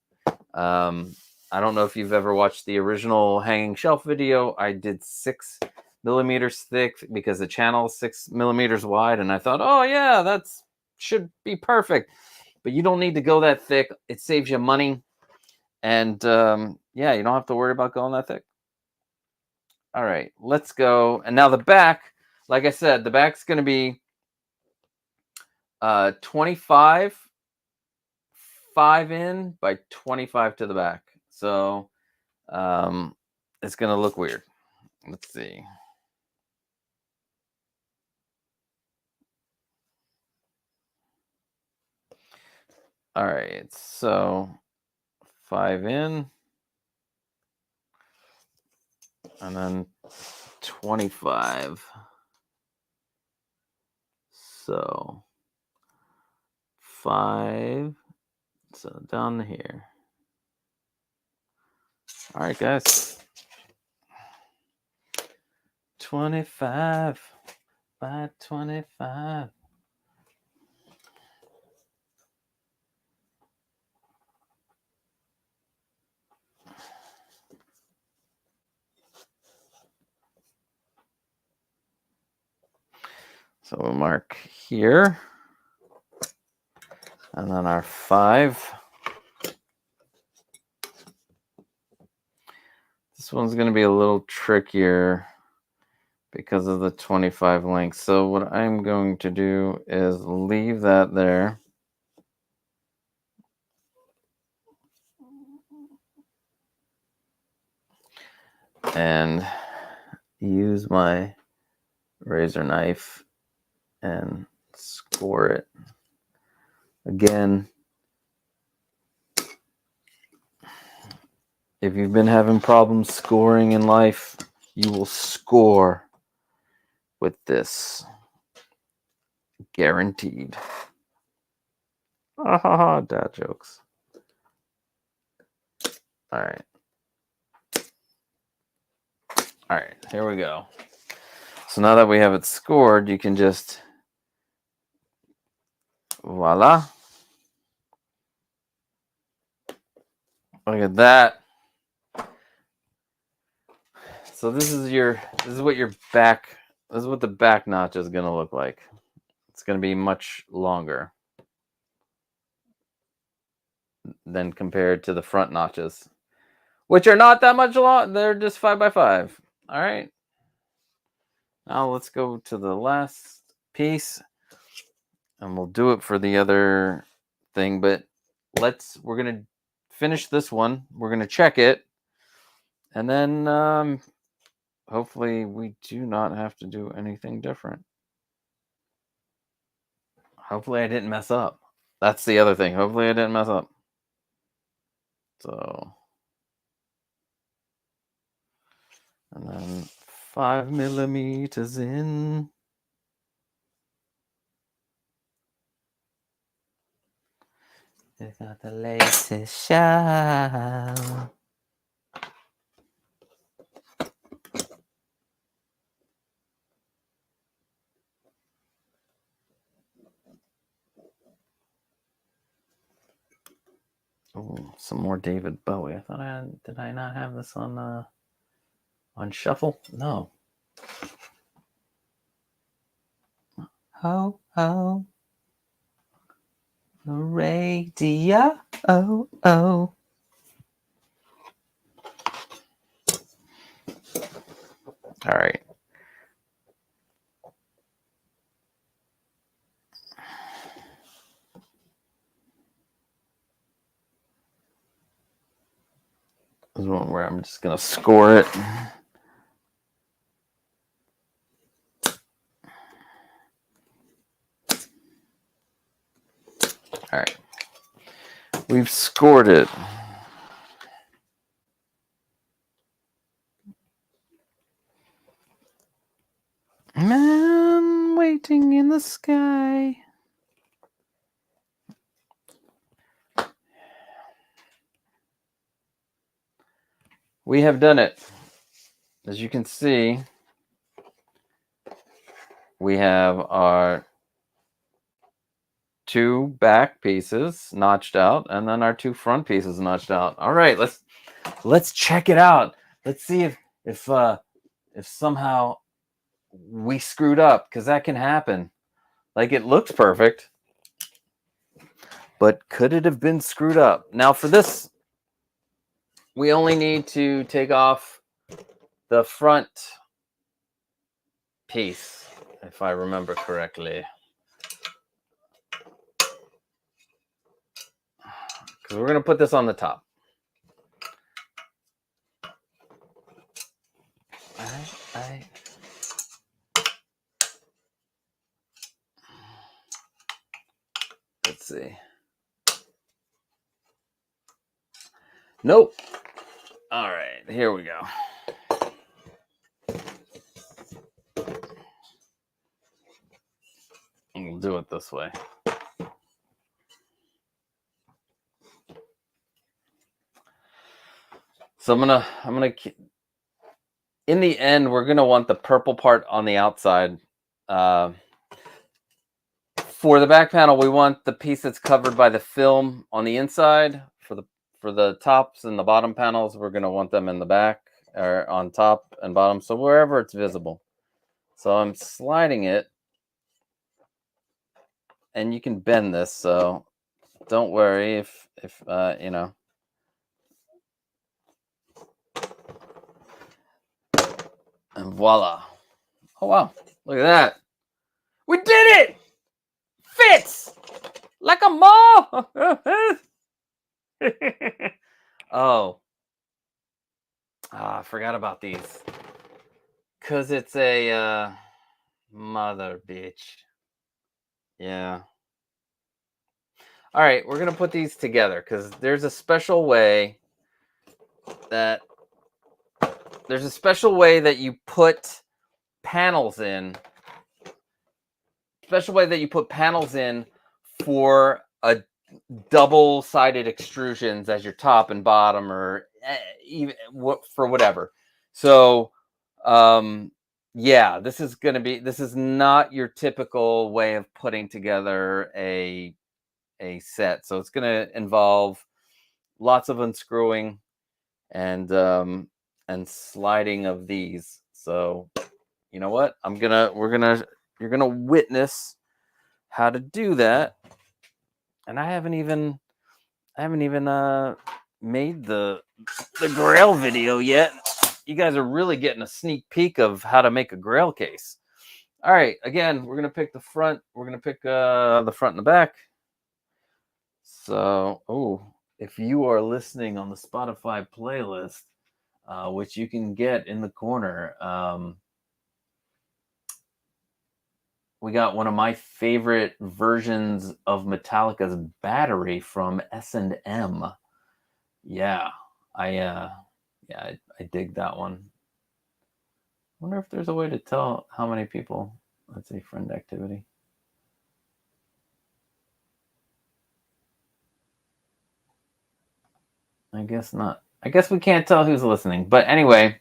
I don't know if you've ever watched the original hanging shelf video. I did 6mm thick because the channel is 6mm wide, and I thought, oh yeah, that's should be perfect. But you don't need to go that thick. It saves you money, and yeah, you don't have to worry about going that thick. All right, let's go. And now the back, like I said, the back's going to be 25 5 in by 25 to the back. So it's going to look weird. Let's see. All right, so 5 in and then 25. So 5, so down here. All right, guys. 25 by 25. So we'll mark here. And then our 5. This one's going to be a little trickier because of the 25 length. So what I'm going to do is leave that there. And use my razor knife and score it. Again, if you've been having problems scoring in life, you will score with this. Guaranteed. Ah, dad jokes. All right. All right, here we go. So now that we have it scored, you can just, voila. Look at that. So this is what your back, this is what the back notch is going to look like. It's going to be much longer than compared to the front notches, which are not that much long. They're just 5 by 5. All right. Now let's go to the last piece, and we'll do it for the other thing. But we're gonna finish this one. We're gonna check it, and then hopefully we do not have to do anything different. Hopefully I didn't mess up. That's the other thing. Hopefully I didn't mess up. So, and then 5mm in. It's got the latest show. Ooh, some more David Bowie. I thought did I not have this on shuffle? No. Oh, the radio. Oh. All right. This is one where I'm just gonna score it. All right. We've scored it. Man waiting in the sky. We have done it. As you can see, we have our 2 back pieces notched out, and then our 2 front pieces notched out. All right, let's check it out. Let's see if somehow we screwed up, because that can happen. Like, it looks perfect, but could it have been screwed up? Now for this, we only need to take off the front piece, if I remember correctly. Because we're going to put this on the top. Let's see. Nope. All right, here we go. We'll do it this way. So I'm gonna in the end, we're gonna want the purple part on the outside. For the back panel, we want the piece that's covered by the film on the inside. For the tops and the bottom panels, we're gonna want them in the back or on top and bottom, so wherever it's visible. So I'm sliding it, and you can bend this, so don't worry if you know. And voila. Oh, wow. Look at that. We did it! Fits! Like a mall! Oh. I forgot about these. Because it's a mother bitch. Yeah. All right, we're going to put these together because there's a special way that you put panels in. Special way that you put panels in for a double-sided extrusions as your top and bottom, or even for whatever. So, yeah, this is not your typical way of putting together a set. So it's going to involve lots of unscrewing and sliding of these. So, you know what? You're gonna witness how to do that. And I haven't even made the Grail video yet. You guys are really getting a sneak peek of how to make a Grail case. All right, again, we're gonna pick the front. We're gonna pick the front and the back. So, if you are listening on the Spotify playlist, which you can get in the corner, we got one of my favorite versions of Metallica's Battery from S&M. Yeah, I dig that one. I wonder if there's a way to tell how many people. Let's say friend activity. I guess not. I guess we can't tell who's listening. But anyway,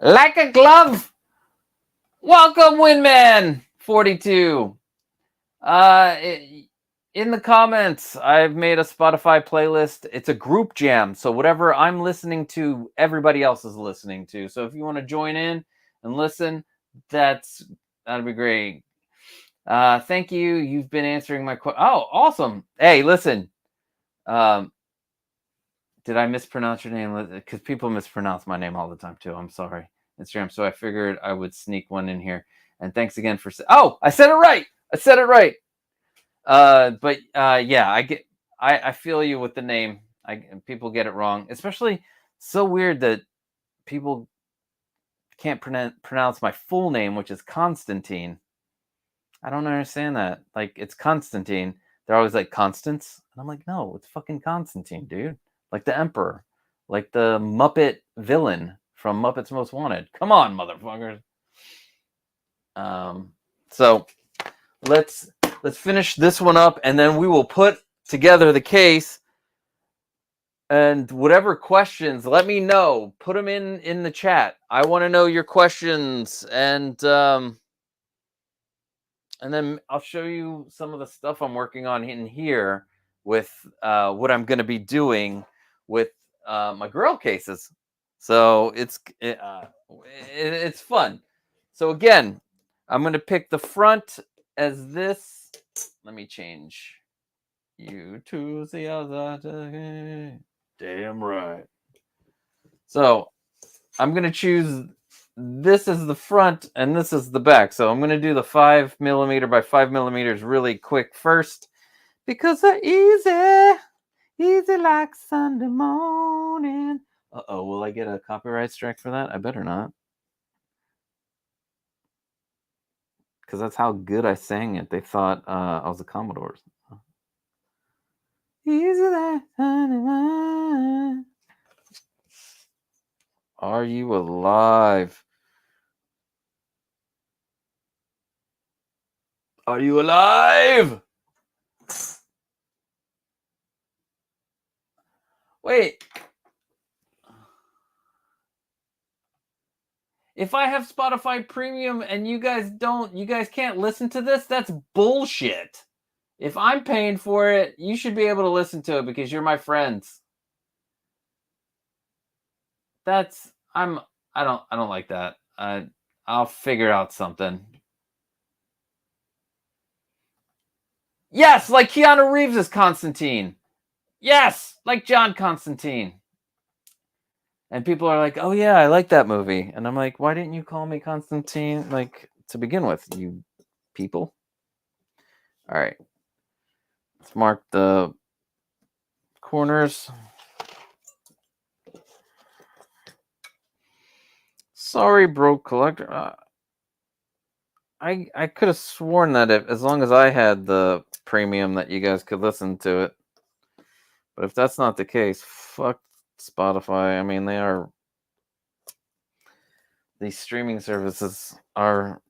like a glove. Welcome, Windman 42. in the comments, I've made a Spotify playlist. It's a group jam. So whatever I'm listening to, everybody else is listening to. So if you want to join in and listen, that'd be great. Thank you. You've been answering my question. Oh, awesome. Hey, listen. Did I mispronounce your name? Because people mispronounce my name all the time too. I'm sorry, Instagram. So I figured I would sneak one in here. And thanks again for. Oh, I said it right. I said it right. Yeah, I feel you with the name. People get it wrong, especially so weird that people can't pronounce my full name, which is Constantine. I don't understand that. Like, it's Constantine. They're always like Constance, and I'm like, no, it's fucking Constantine, dude. Like the Emperor, like the Muppet villain from Muppets Most Wanted. Come on, motherfuckers. So let's finish this one up, and then we will put together the case. And whatever questions, let me know. Put them in the chat. I want to know your questions, and then I'll show you some of the stuff I'm working on in here with what I'm going to be doing with my Grail cases. So it's fun. So again, I'm going to pick the front as this. Let me change you to the other. Damn right. So I'm going to choose this is the front and this is the back. So I'm going to do the 5mm by 5mm really quick first because they're easy like Sunday morning. Uh-oh, will I get a copyright strike for that? I better not. Because that's how good I sang it. They thought I was a Commodore. Easy like Sunday morning. Are you alive? Are you alive? Wait. If I have Spotify Premium and you guys don't, you guys can't listen to this, that's bullshit. If I'm paying for it, you should be able to listen to it because you're my friends. I don't like that. I'll figure out something. Yes, like Keanu Reeves is Constantine. Yes, like John Constantine. And people are like, "Oh yeah, I like that movie." And I'm like, "Why didn't you call me Constantine like to begin with, you people?" All right. Let's mark the corners. Sorry, broke collector. I could have sworn that as long as I had the premium that you guys could listen to it. But if that's not the case, fuck Spotify. I mean, these streaming services are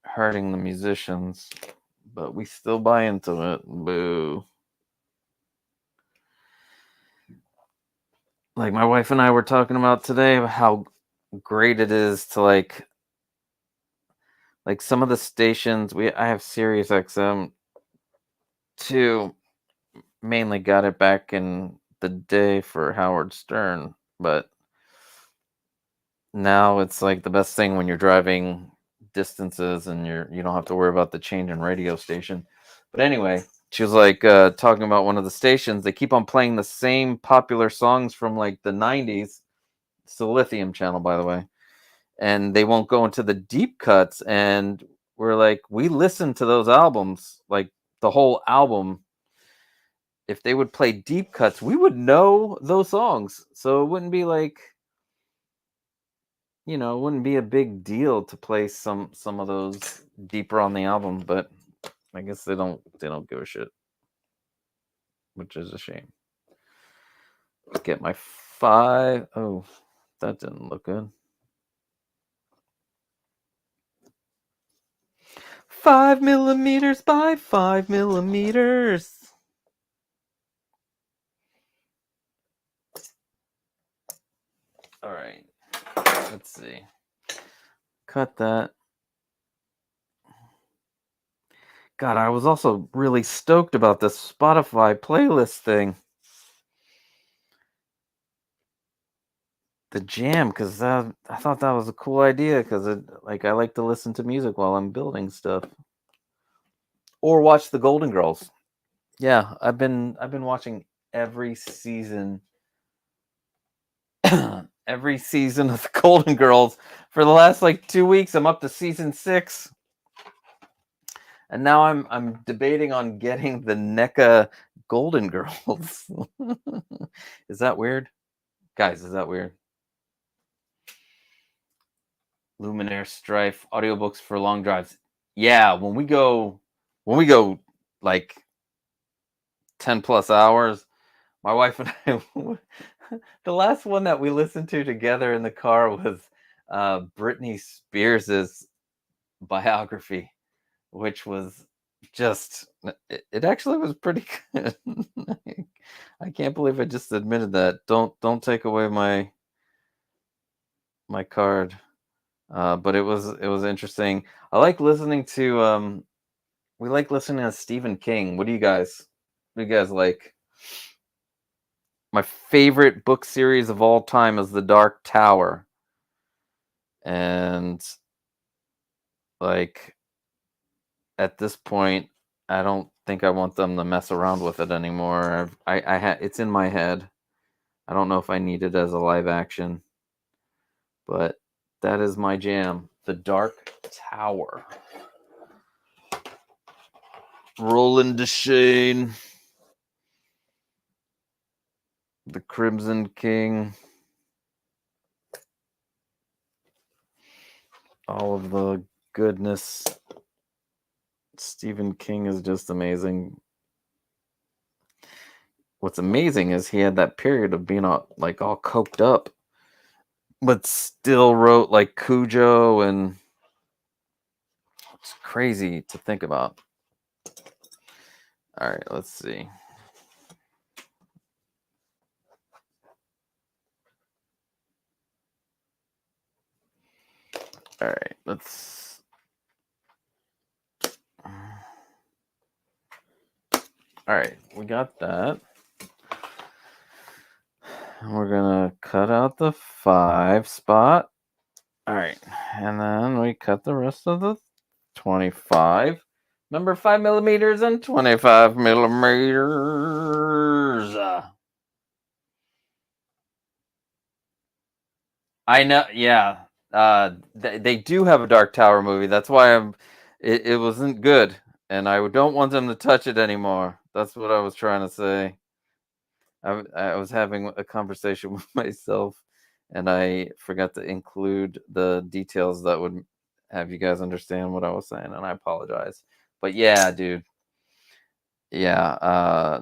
hurting the musicians, but we still buy into it. Boo. Like my wife and I were talking about today, how great it is to like some of the stations. I have Sirius XM too. Mainly got it back in the day for Howard Stern, but now it's like the best thing when you're driving distances and you don't have to worry about the change in radio station. But anyway, she was like talking about one of the stations. They keep on playing the same popular songs from like the 90s. It's the Lithium channel, by the way. And they won't go into the deep cuts. And we're like, we listen to those albums, like the whole album. If they would play deep cuts, we would know those songs. So it wouldn't be like, it wouldn't be a big deal to play some of those deeper on the album, but I guess they don't give a shit, which is a shame. Let's get my 5. Oh, that didn't look good. 5mm by 5mm. All right. Let's see. Cut that. God, I was also really stoked about this Spotify playlist thing. The jam, because I thought that was a cool idea, because I like to listen to music while I'm building stuff. Or watch the Golden Girls. Yeah, I've been watching every season every season of the Golden Girls for the last 2 weeks. I'm up to season 6. And now I'm debating on getting the NECA Golden Girls. Is that weird? Guys, is that weird? Luminaire Strife audiobooks for long drives. Yeah, when we go like 10 plus hours, my wife and I the last one that we listened to together in the car was Britney Spears's biography, which was just it actually was pretty good. I can't believe I just admitted that. Don't take away my card. But it was interesting. I like listening to we like listening to Stephen King. What do you guys like? My favorite book series of all time is The Dark Tower. And at this point, I don't think I want them to mess around with it anymore. It's in my head. I don't know if I need it as a live action, but that is my jam. The Dark Tower. Roland Deschain. The Crimson King. All of the goodness. Stephen King is just amazing. What's amazing is he had that period of being all coked up, but still wrote like Cujo, and it's crazy to think about. All right, let's see. All right, let's. All right, we got that. We're gonna cut out the 5 spot. All right, and then we cut the rest of the 25. Remember 5 millimeters and 25 millimeters. I know, yeah. They do have a Dark Tower movie. That's why it wasn't good, and I don't want them to touch it anymore. That's what I was trying to say. I was having a conversation with myself, and I forgot to include the details that would have you guys understand what I was saying, and I apologize. But yeah, dude. Yeah. I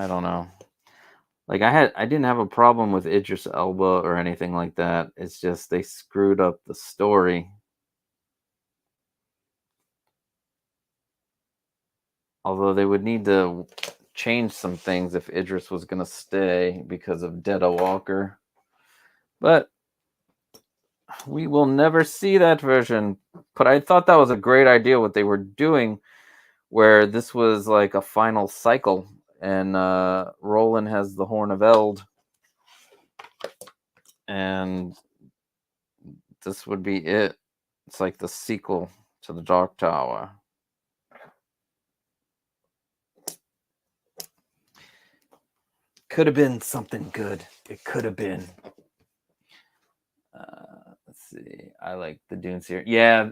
don't know. I didn't have a problem with Idris Elba or anything like that. It's just they screwed up the story. Although they would need to change some things if Idris was going to stay because of Detta Walker. But we will never see that version. But I thought that was a great idea what they were doing, where this was like a final cycle, and Roland has the Horn of Eld, and this would be it. It's like the sequel to the Dark Tower. Could have been something good. It could have been. Let's see. I like the Dune series. Yeah,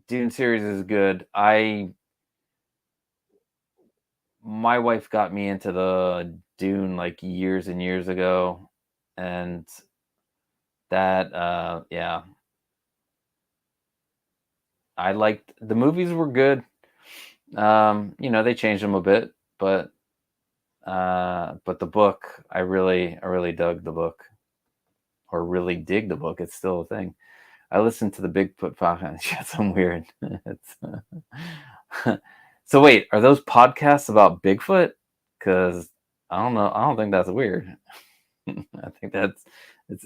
Dune series is good. My wife got me into the Dune like years and years ago, and that yeah. I liked the movies were good. They changed them a bit, but the book, I really dug the book, or really dig the book. It's still a thing. I listened to the Bigfoot podcast. Yes, I'm weird. So wait, are those podcasts about Bigfoot? Because I don't know. I don't think that's weird. I think it's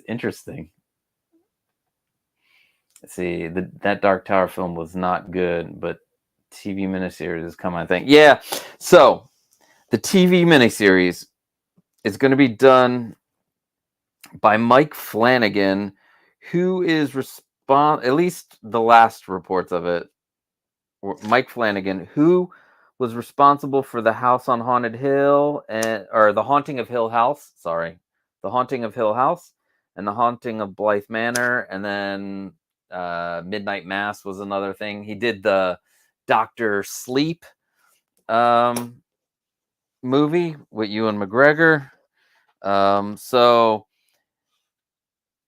interesting. see, that Dark Tower film was not good, but TV miniseries is coming, I think. Yeah, so the TV miniseries is going to be done by Mike Flanagan, who is at least the last reports of it, Mike Flanagan, who was responsible for the House on Haunted Hill or the Haunting of Hill House. Sorry, the Haunting of Hill House and the Haunting of Blythe Manor, and then Midnight Mass was another thing. He did the Doctor Sleep movie with Ewan McGregor. So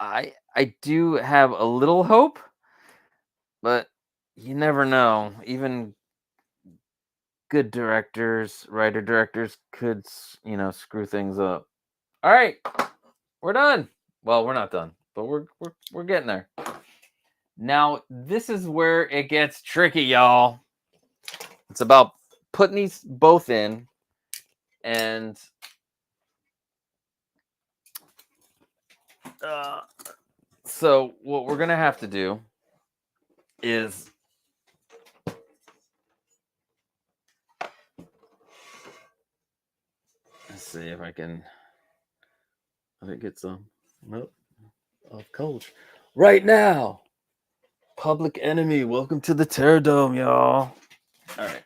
I do have a little hope, but you never know. Even good writer directors could, screw things up. All right, we're done. Well, we're not done, but we're getting there. Now, this is where it gets tricky, y'all. It's about putting these both in, and so what we're gonna have to do is let's see if I can. I think it's nope, of coach right now. Public Enemy, welcome to the Terror Dome, y'all. All right.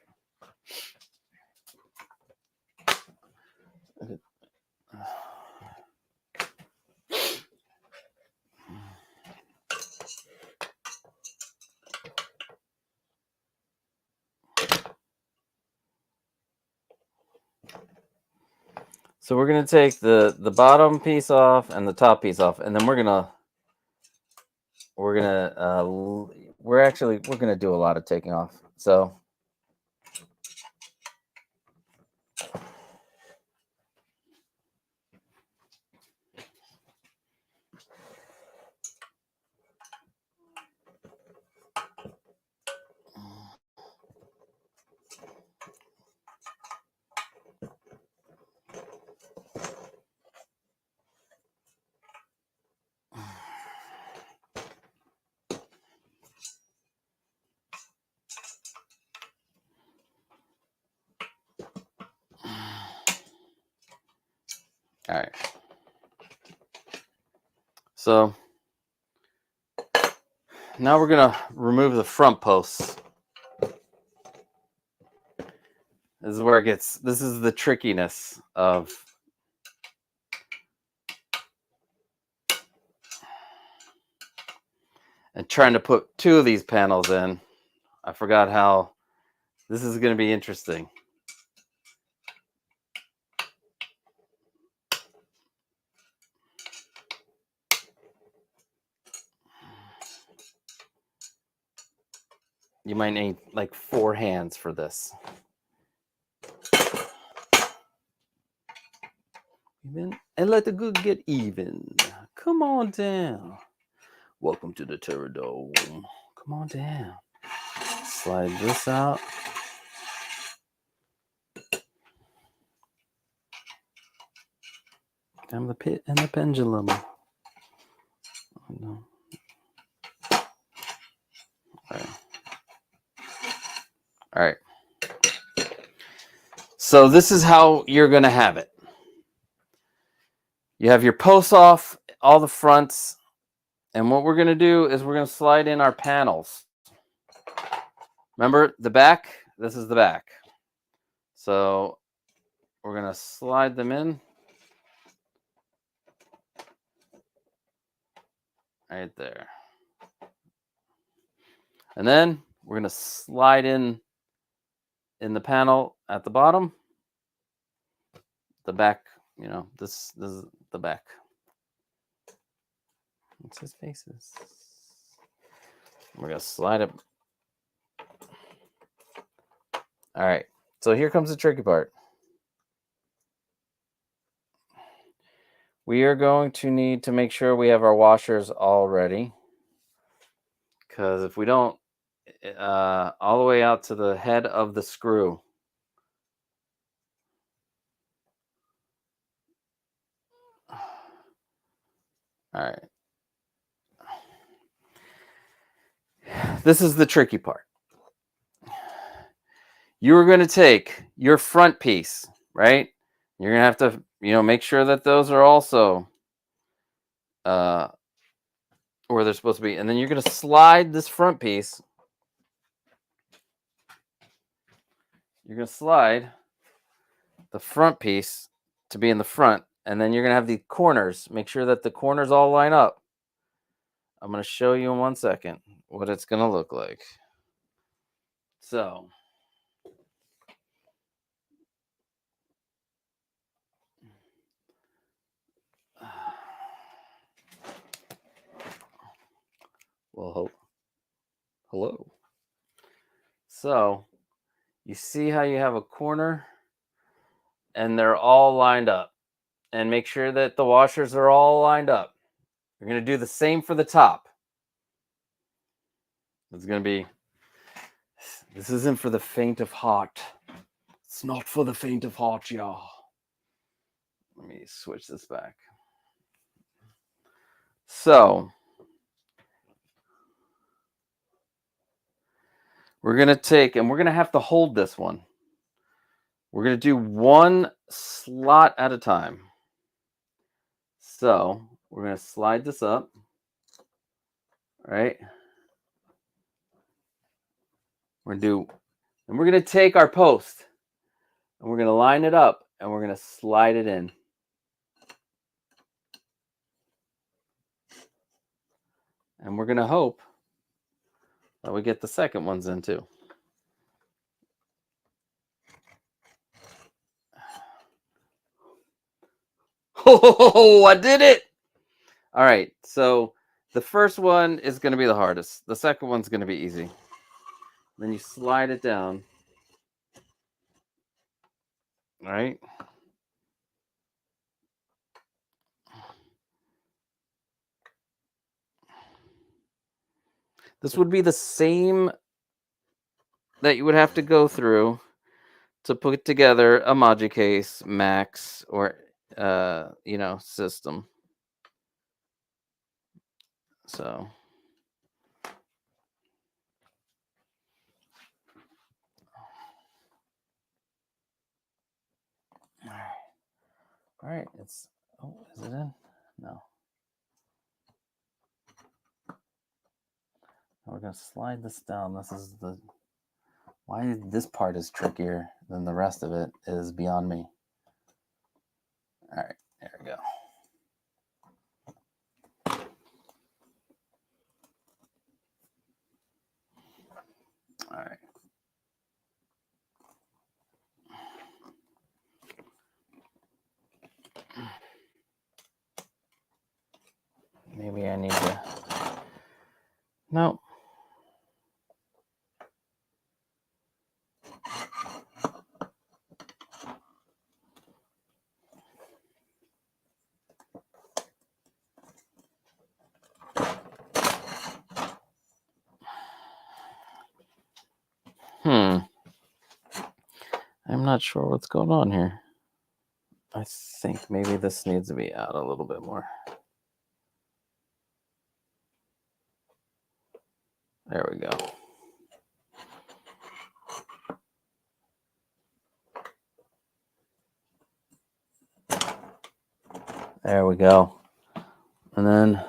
So we're gonna take the bottom piece off and the top piece off, and then we're gonna do a lot of taking off. So all right. So now we're gonna remove the front posts. This is where it gets. This is the trickiness of. And trying to put two of these panels in. I forgot how this is going to be interesting. You might need like 4 hands for this. Even and let the good get even. Come on down. Welcome to the Terror Dome. Come on down. Slide this out. Down the pit and the pendulum. Oh, no. All right. So this is how you're going to have it. You have your posts off, all the fronts. And what we're going to do is we're going to slide in our panels. Remember the back? This is the back. So we're going to slide them in. Right there. And then we're going to slide in the panel at the bottom. The back, this is the back. What's his faces? We're going to slide it. All right. So here comes the tricky part. We are going to need to make sure we have our washers all ready. Because if we don't, all the way out to the head of the screw. All right. this is the tricky part. You're going to take your front piece, right? You're going to have to, make sure that those are also where they're supposed to be. And then you're going to slide this front piece. You're going to slide the front piece to be in the front. And then you're going to have the corners. Make sure that the corners all line up. I'm going to show you in 1 second what it's going to look like. So, well, hello. So, you see how you have a corner and they're all lined up. And make sure that the washers are all lined up. You're going to do the same for the top. It's going to be, this isn't for the faint of heart. It's not for the faint of heart, y'all. Let me switch this back. So, we're going to take, and we're going to have to hold this one. We're going to do one slot at a time. So, we're going to slide this up, right? We're going to take our post, and we're going to line it up, and we're going to slide it in. And we're going to hope that we get the second ones in too. Oh, I did it! All right, so the first one is going to be the hardest. The second one's going to be easy. Then you slide it down. All right. This would be the same that you would have to go through to put together a Moji case, Max, or system. So all right, is it in? No. We're gonna slide this down. This is why this part is trickier than the rest of it is beyond me. All right, there we go. All right. Maybe I need to. No. I'm not sure what's going on here. I think maybe this needs to be out a little bit more. There we go. There we go. And then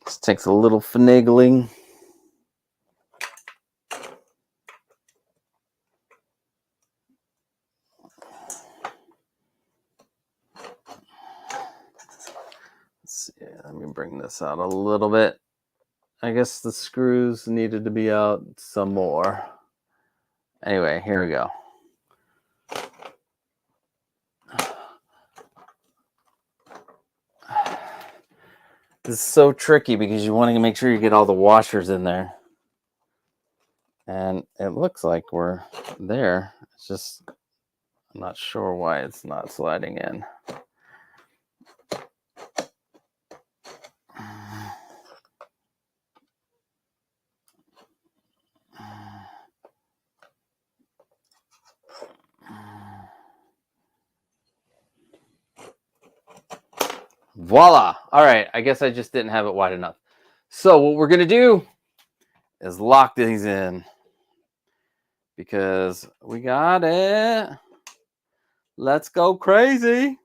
this takes a little finagling. Let's see, let me bring this out a little bit. I guess the screws needed to be out some more. Anyway, here we go. This is so tricky because you want to make sure you get all the washers in there. And it looks like we're there. It's just, I'm not sure why it's not sliding in. Voila. All right. I guess I just didn't have it wide enough. So what we're going to do is lock these in because we got it. Let's go crazy.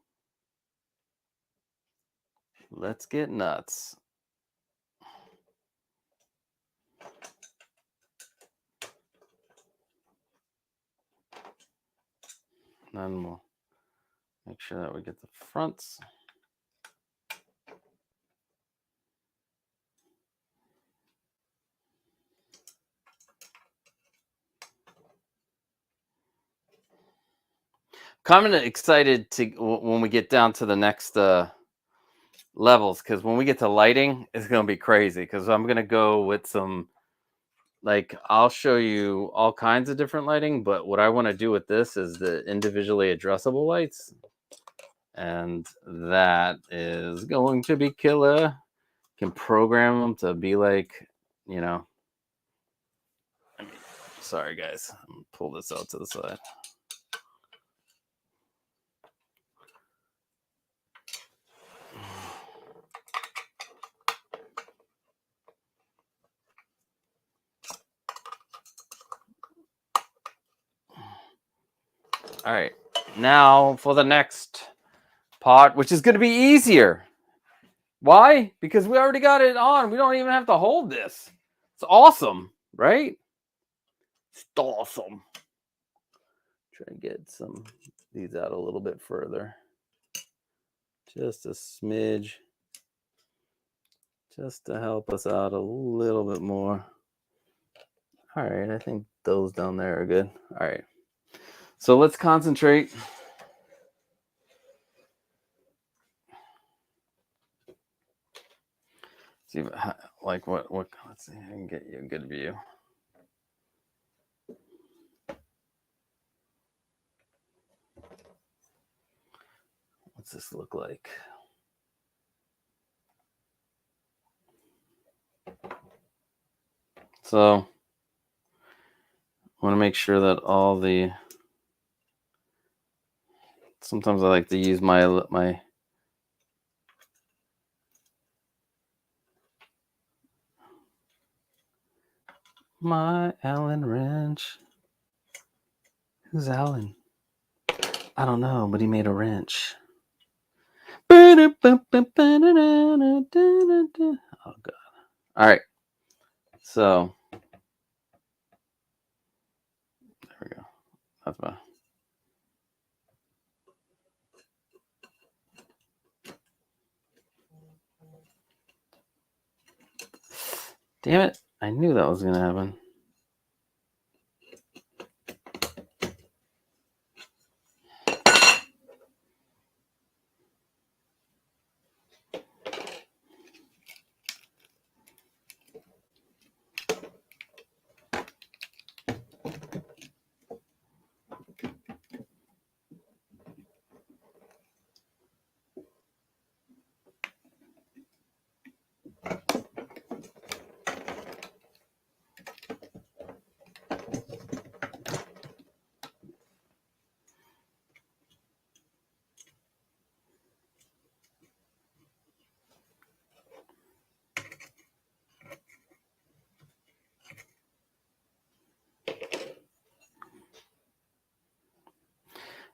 Let's get nuts. Then we'll make sure that we get the fronts. I'm kind of excited to when we get down to the next levels, because when we get to lighting, it's going to be crazy, because I'm going to go with some, like, I'll show you all kinds of different lighting, but what I want to do with this is the individually addressable lights, and that is going to be killer. You can program them to be like, you know, I mean, sorry guys, I'm gonna pull this out to the side. All right, now for the next part, which is going to be easier. Why? Because we already got it on. We don't even have to hold this. It's awesome, right? It's awesome. Try to get some these out a little bit further. Just a smidge. Just to help us out a little bit more. All right, I think those down there are good. All right. So let's concentrate. See if, like what let's see, I can get you a good view. What's this look like? So I want to make sure that all the, sometimes I like to use my Allen wrench. Who's Allen? I don't know, but he made a wrench. Oh god. All right. So there we go. That's my. Damn it. I knew that was going to happen.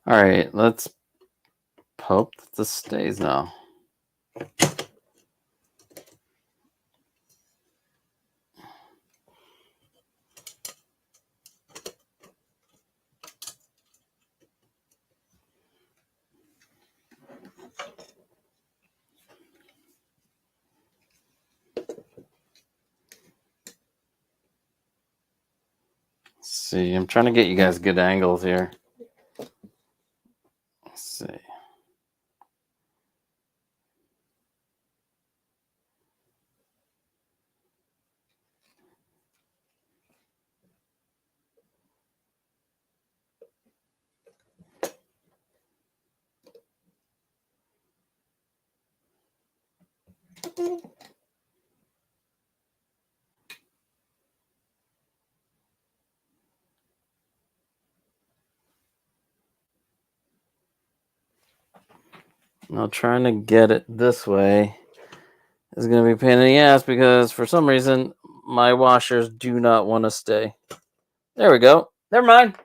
All right, let's hope that this stays now. Let's see, I'm trying to get you guys good angles here. Let's see. Now trying to get it this way is going to be a pain in the ass because for some reason my washers do not want to stay. There we go. Never mind.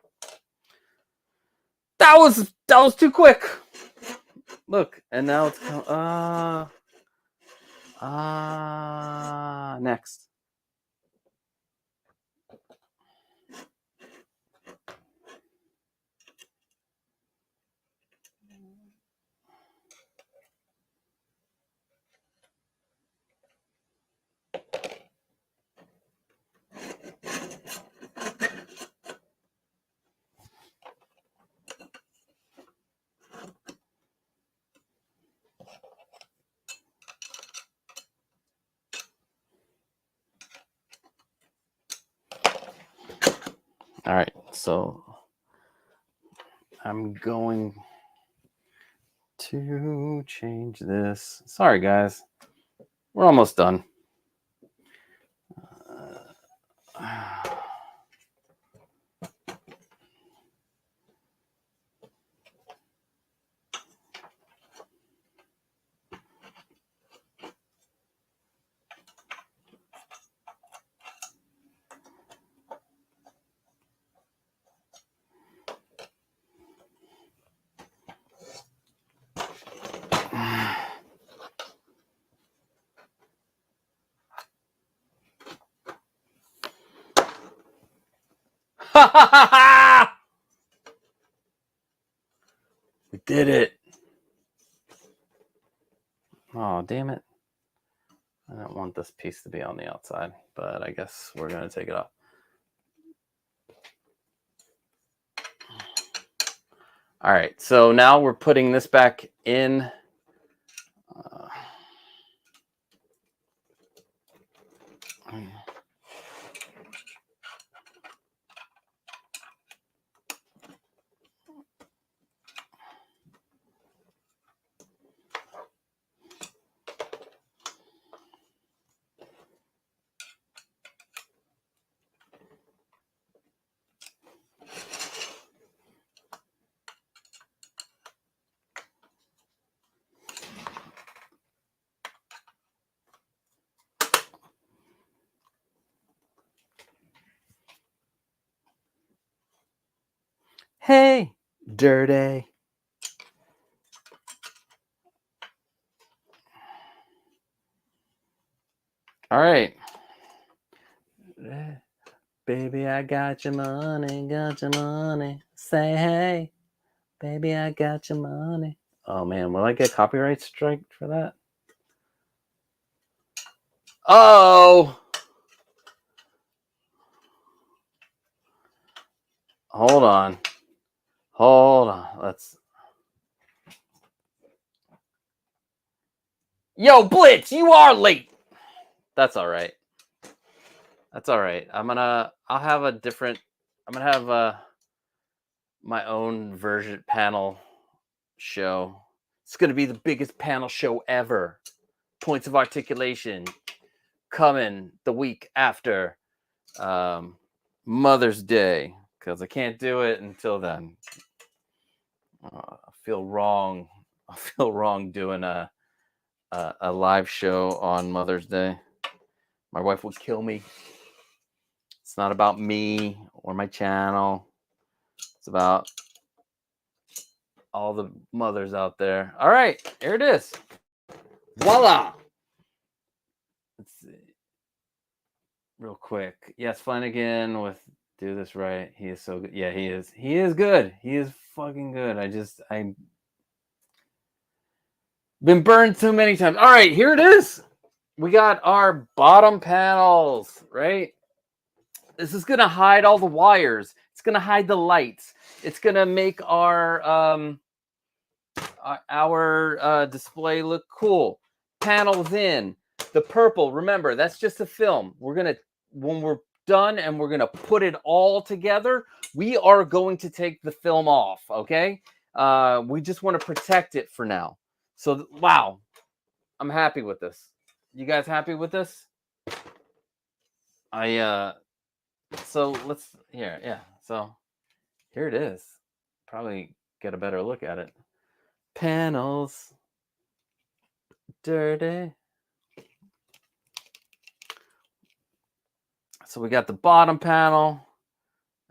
That was too quick. Look, and now it's next. All right, so I'm going to change this. Sorry, guys. We're almost done. We did it. Oh, damn it. I don't want this piece to be on the outside, but I guess we're going to take it off. All right, so now we're putting this back in. Hey, dirty. All right. Baby, I got your money, got your money. Say hey, baby, I got your money. Oh man, will I get copyright strike for that? Oh, hold on. Let's. Yo, Blitz, you are late. That's all right. That's all right. I'll have a different. I'm gonna have my own version panel show. It's gonna be the biggest panel show ever. Points of articulation coming the week after Mother's Day because I can't do it until then. I feel wrong. I feel wrong doing a live show on Mother's Day. My wife would kill me. It's not about me or my channel. It's about all the mothers out there. All right, here it is. Voila. Let's see. Real quick. Yes, Flanagan with Do This Right. He is so good. Yeah, he is. He is good. He is fucking good. I'm been burned too many times. All right, here it is. We got our bottom panels, right? This is gonna hide all the wires. It's gonna hide the lights. It's gonna make our display look cool. Panels in. The purple, remember, that's just a film. When we're done and we're gonna put it all together, we are going to take the film off, okay? We just want to protect it for now. So, wow, I'm happy with this. You guys happy with this? So let's, yeah. So here it is. Probably get a better look at it. Panels. dirty. So we got the bottom panel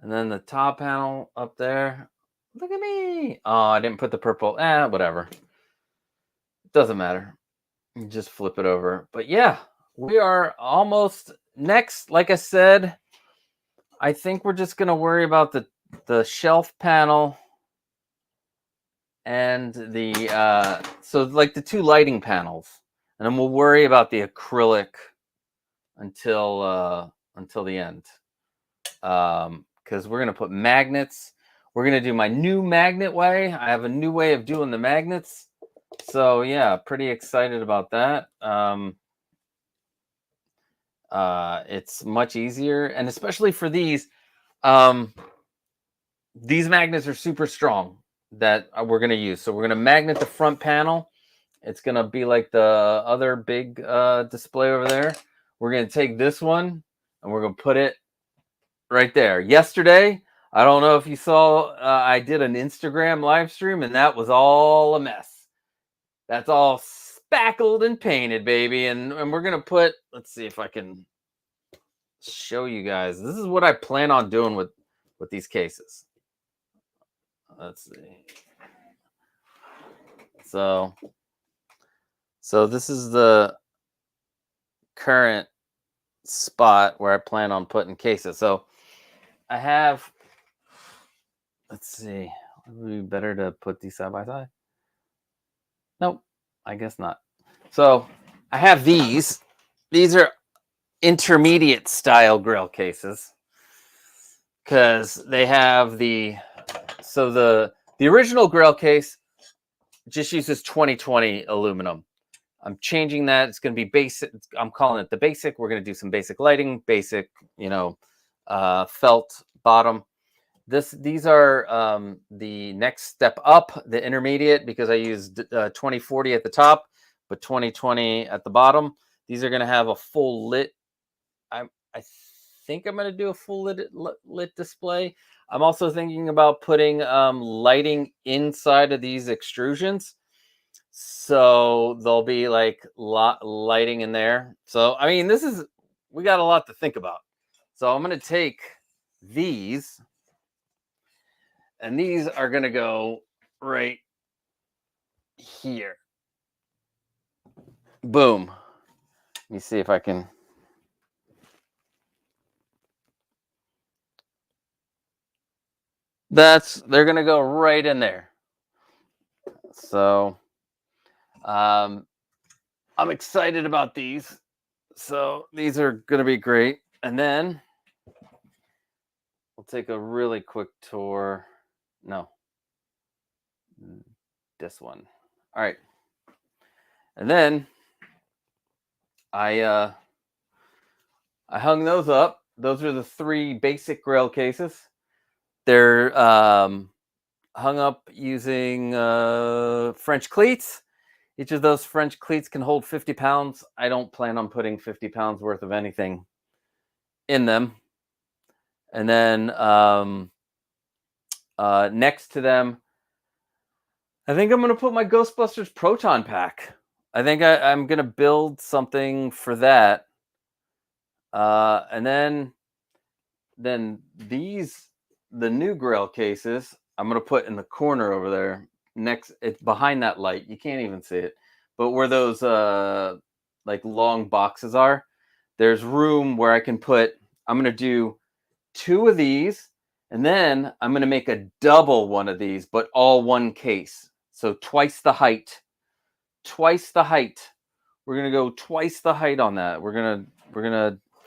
and then the top panel up there. Look at me. Oh, I didn't put the purple. Whatever. It doesn't matter. You just flip it over. But yeah, we are almost next. Like I said, I think we're just going to worry about the shelf panel and the so like the 2 lighting panels, and then we'll worry about the acrylic until the end, because we're gonna put magnets. We're gonna do my new magnet way. I have a new way of doing the magnets, so yeah, pretty excited about that. It's much easier, and especially for these magnets are super strong that we're going to use. So we're going to magnet the front panel. It's going to be like the other big display over there. We're going to take this one and we're going to put it right there. Yesterday, I don't know if you saw, I did an Instagram live stream and that was all a mess. That's all spackled and painted, baby. And we're going to put, let's see if I can show you guys. This is what I plan on doing with these cases. Let's see. So this is the current spot where I plan on putting cases. So I have, let's see, would it be better to put these side by side? Nope, I guess not. So I have these. These are intermediate style grill cases because they have the original grill case just uses 2020 aluminum. I'm changing that. It's going to be basic. I'm calling it the basic. We're going to do some basic lighting, basic, felt bottom. These are the next step up, the intermediate, because I used 2040 at the top, but 2020 at the bottom. These are going to have a full lit. I think I'm going to do a full lit display. I'm also thinking about putting lighting inside of these extrusions. So there'll be like lighting in there. So, I mean, we got a lot to think about. So I'm going to take these, and these are going to go right here. Boom. Let me see if I can. They're going to go right in there. So I'm excited about these. So these are going to be great. And then we'll take a really quick tour. No, this one. All right. And then I hung those up. Those are the 3 basic Grail cases. They're hung up using French cleats. Each of those French cleats can hold 50 pounds. I don't plan on putting 50 pounds worth of anything in them. And then next to them, I think I'm going to put my Ghostbusters Proton Pack. I think I'm going to build something for that. And then the new Grail cases, I'm going to put in the corner over there. It's behind that light. You can't even see it. But where those like long boxes are, there's room where I can put, I'm going to do 2 of these, and then I'm going to make a double one of these, but all one case. So twice the height. We're going to go twice the height on that. We're going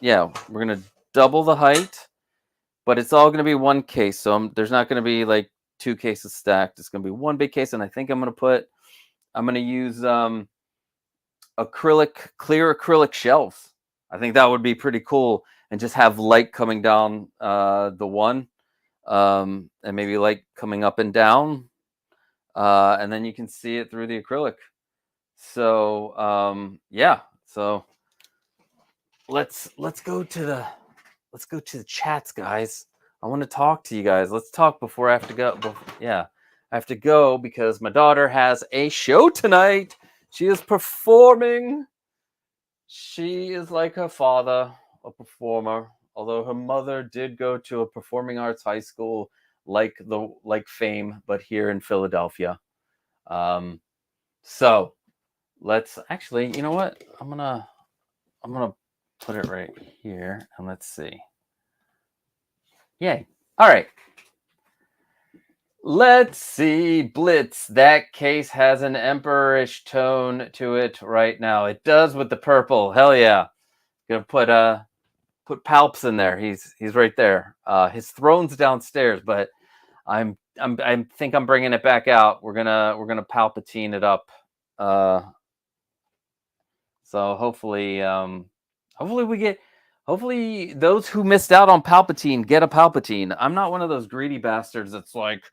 to double the height, but it's all going to be one case. So there's not going to be like 2 cases stacked. It's going to be one big case. And I think I'm going to use clear acrylic shelves. I think that would be pretty cool, and just have light coming down the one, and maybe light coming up and down, and then you can see it through the acrylic. So yeah. So let's go to the chats, guys. I want to talk to you guys. Let's talk before I have to go. I have to go because my daughter has a show tonight. She is performing. She is like her father, a performer. Although her mother did go to a performing arts high school, like Fame, but here in Philadelphia. So let's actually, you know what? I'm gonna put it right here and let's see. Yay! All right. Let's see, Blitz. That case has an emperorish tone to it right now. It does with the purple. Hell yeah! Gonna put Palps in there. He's right there. His throne's downstairs, but I think I'm bringing it back out. We're gonna Palpatine it up. So hopefully those who missed out on Palpatine get a Palpatine. I'm not one of those greedy bastards that's like,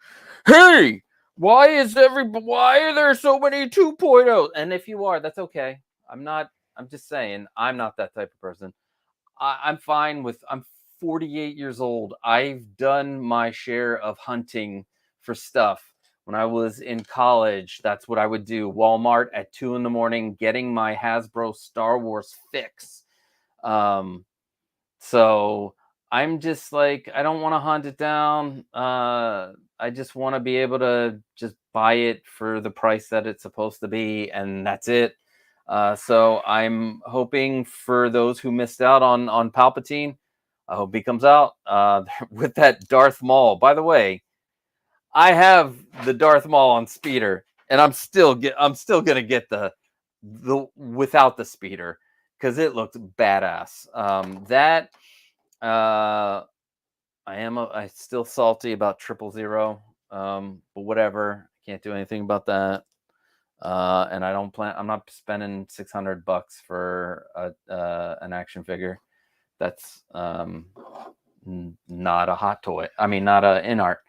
hey, why are there so many 2.0? And if you are, that's okay. I'm just saying, I'm not that type of person. I'm fine with, I'm 48 years old. I've done my share of hunting for stuff. When I was in college, that's what I would do. Walmart at 2 a.m, getting my Hasbro Star Wars fix. So I'm just like, I don't want to hunt it down. I just want to be able to just buy it for the price that it's supposed to be, and that's it. So I'm hoping for those who missed out on Palpatine, I hope he comes out with that Darth Maul. By the way, I have the Darth Maul on speeder, and I'm still gonna get the without the speeder because it looked badass. I'm still salty about 000, but whatever. Can't do anything about that. And I'm not spending $600 for an action figure. That's not a hot toy. I mean, not a in art.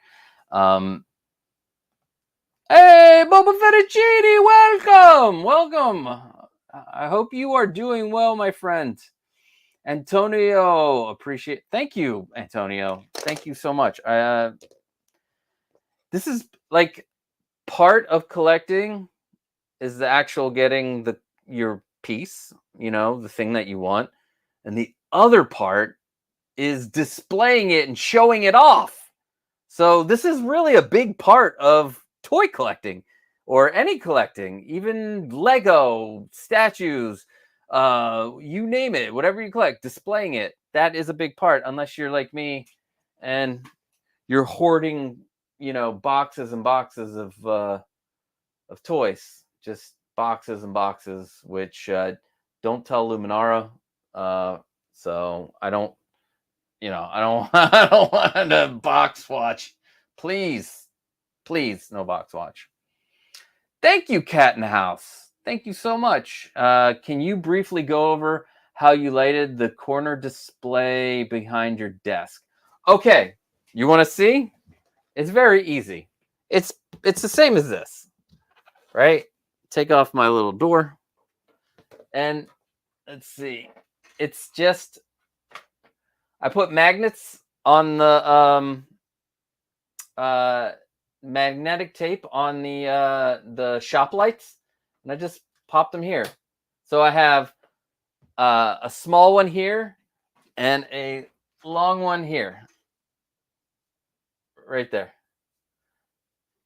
Hey, Boba Fettuccine, welcome. I hope you are doing well, my friend. Antonio, thank you, Antonio. Thank you so much. This is like part of collecting is the actual getting your piece, the thing that you want. And the other part is displaying it and showing it off. So this is really a big part of toy collecting or any collecting, even Lego, statues, you name it, whatever you collect, displaying it. That is a big part, unless you're like me and you're hoarding, boxes and boxes of toys, just boxes and boxes, which don't tell Luminara. So I don't I don't want a box watch. Please, no box watch. Thank you, Cat in the House. Thank you so much. Can you briefly go over how you lighted the corner display behind your desk? Okay, you want to see? It's very easy. It's the same as this, right? Take off my little door, and let's see. It's just I put magnets on the magnetic tape on the shop lights, and I just pop them here. So I have a small one here and a long one here, right there,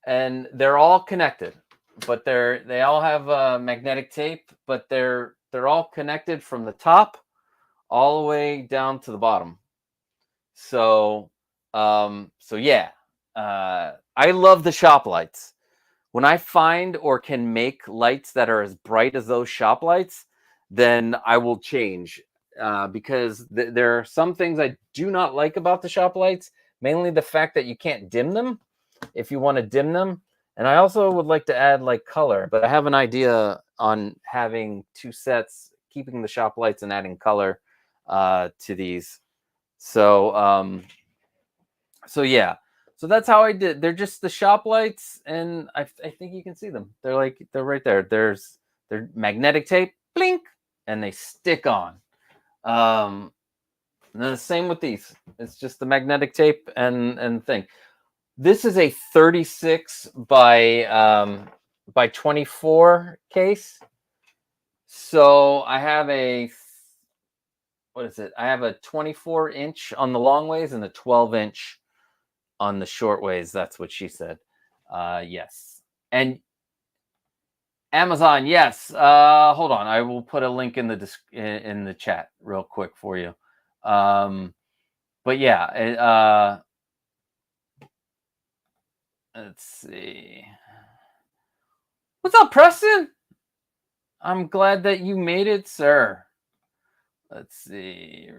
and they're all connected. But they all have magnetic tape, but they're all connected from the top all the way down to the bottom. So yeah. I love the shop lights. When I find or can make lights that are as bright as those shop lights, then I will change because there are some things I do not like about the shop lights, mainly the fact that you can't dim them if you want to dim them. And I also would like to add like color, but I have an idea on having two sets, keeping the shop lights and adding color to these. So yeah. So that's how I did. They're just the shop lights, and I think you can see them. They're right there. They're magnetic tape, blink, and they stick on. And then the same with these. It's just the magnetic tape and thing. This is a 36 by 24 case. So I have what is it? I have a 24-inch on the long ways and a 12-inch on the short ways. That's what she said. Yes. And Amazon, yes. Hold on. I will put a link in the chat real quick for you. But yeah, let's see. What's up, Preston? I'm glad that you made it, sir. Let's see.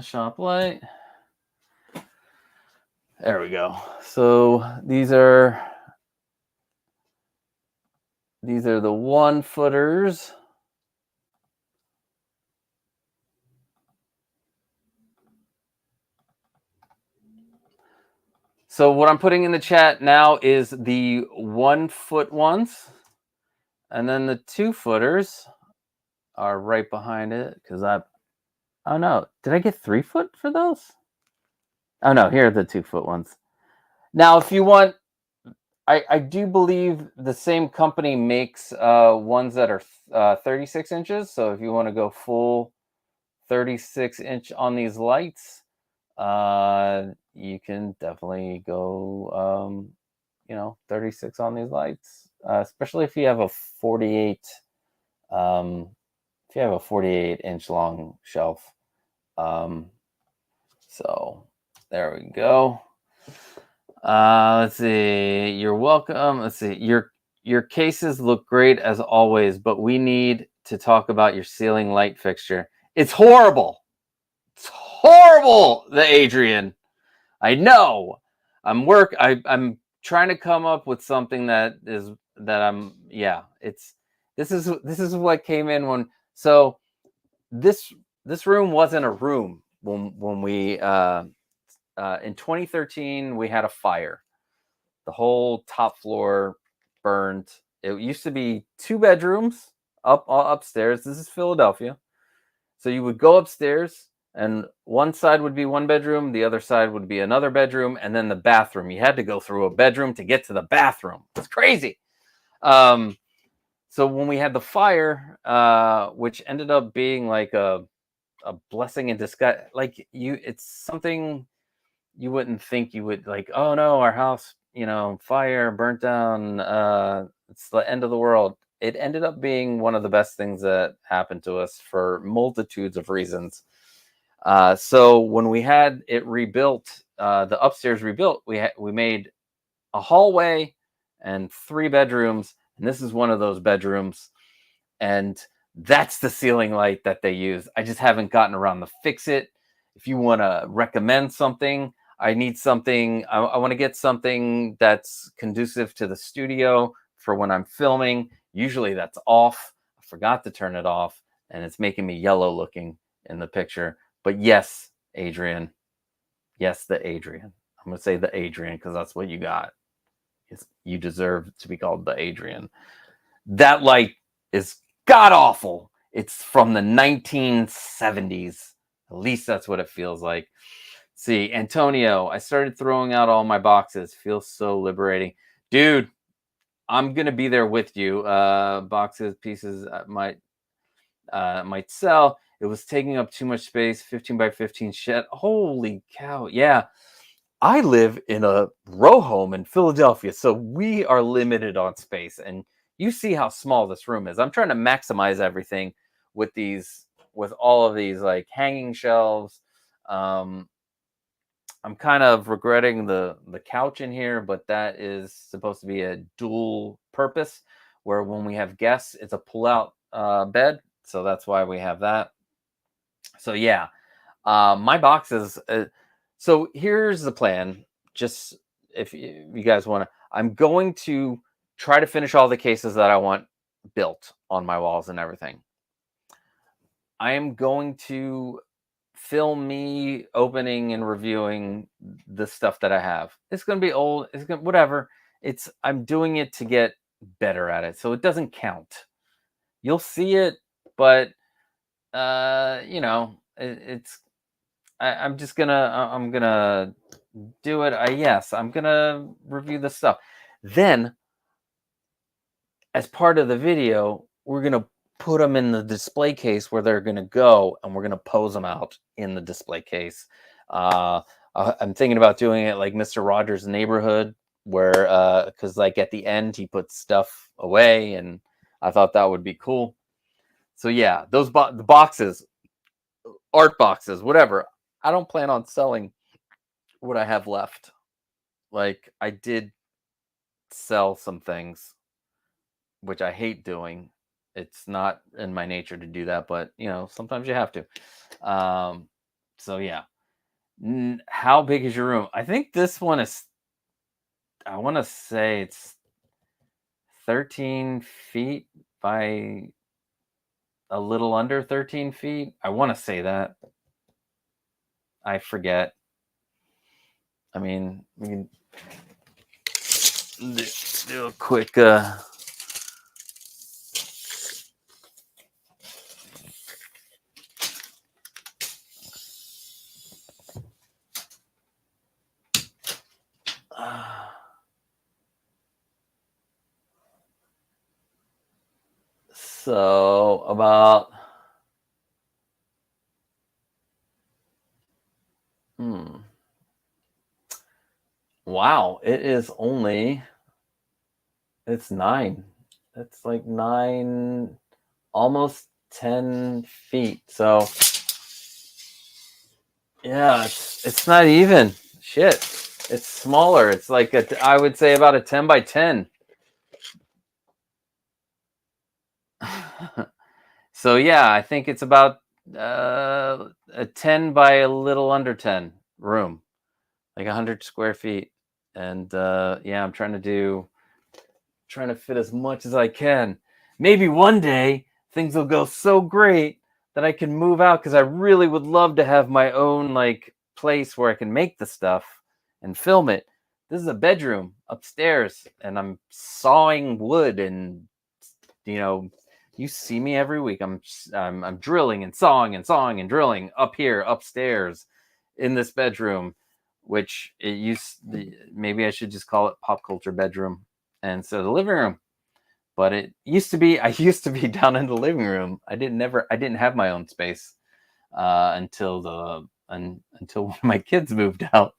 Shop light. There we go. So these are the 1-footers. So what I'm putting in the chat now is the 1-foot ones. And then the 2-footers are right behind it. Because oh no, did I get 3-foot for those? Oh no, here are the 2-foot ones. Now, if you want, I do believe the same company makes ones that are 36 inches. So if you want to go full 36-inch on these lights, you can definitely go, 36 on these lights, especially if you have a 48, if you have a 48-inch long shelf. So there we go. Let's see. You're welcome. Let's see. Your cases look great as always, but we need to talk about your ceiling light fixture. It's horrible. It's horrible, the Adrian. I know. I'm trying to come up with something this is what came in when this room wasn't a room when we in 2013 we had a fire. The whole top floor burned. It used to be 2 bedrooms upstairs. This is Philadelphia. So you would go upstairs and one side would be 1 bedroom, the other side would be another bedroom, and then the bathroom. You had to go through a bedroom to get to the bathroom. It's crazy. So when we had the fire, which ended up being like a blessing in disguise, like it's something you wouldn't think you would like. Oh no, our house, fire burnt down. It's the end of the world. It ended up being one of the best things that happened to us for multitudes of reasons. So when we had it rebuilt, the upstairs rebuilt, we made a hallway and 3 bedrooms, and this is one of those bedrooms, and that's the ceiling light that they use. I just haven't gotten around to fix it. If you want to recommend something, I need something. I want to get something that's conducive to the studio for when I'm filming. Usually that's off. I forgot to turn it off, and it's making me yellow looking in the picture. But yes, Adrian. Yes, the Adrian. I'm going to say the Adrian because that's what you got. You deserve to be called the Adrian. That light is god awful. It's from the 1970s. At least that's what it feels like. See, Antonio, I started throwing out all my boxes. Feels so liberating. Dude, I'm going to be there with you. Boxes, pieces might sell. It was taking up too much space. 15 by 15 shed. Holy cow. Yeah. I live in a row home in Philadelphia, so we are limited on space. And you see how small this room is. I'm trying to maximize everything with all of these like hanging shelves. I'm kind of regretting the couch in here, but that is supposed to be a dual purpose where when we have guests, it's a pull-out bed. So that's why we have that. So yeah, my boxes. So here's the plan. Just if you guys want to, I'm going to try to finish all the cases that I want built on my walls and everything. I am going to film me opening and reviewing the stuff that I have. It's going to be old. It's going whatever. I'm doing it to get better at it, so it doesn't count. You'll see it, but I'm just gonna do it. Yes, I'm gonna review this stuff. Then, as part of the video, we're gonna put them in the display case where they're gonna go, and we're gonna pose them out in the display case. I'm thinking about doing it like Mr. Rogers' Neighborhood, where because like at the end he puts stuff away, and I thought that would be cool. So yeah, those the boxes, art boxes, whatever. I don't plan on selling what I have left. Like I did sell some things, which I hate doing. It's not in my nature to do that, but you know, sometimes you have to. So yeah. How big is your room? I think this one is, I want to say it's 13 feet by a little under 13 feet. I want to say that. I forget. I mean, we can do a quick so about wow, it is only, it's 9. It's like 9, almost 10 feet. So yeah, it's not even shit. It's smaller. It's like I would say about a 10 by 10. So yeah, I think it's about a 10 by a little under 10 room, like 100 square feet. And yeah, I'm trying to fit as much as I can. Maybe one day things will go so great that I can move out, because I really would love to have my own like place where I can make the stuff and film it. This is a bedroom upstairs, and I'm sawing wood, and you know, you see me every week. I'm drilling and sawing and drilling up here upstairs in this bedroom, which maybe I should just call it pop culture bedroom. And so the living room, but I used to be down in the living room. I didn't have my own space until until one of my kids moved out,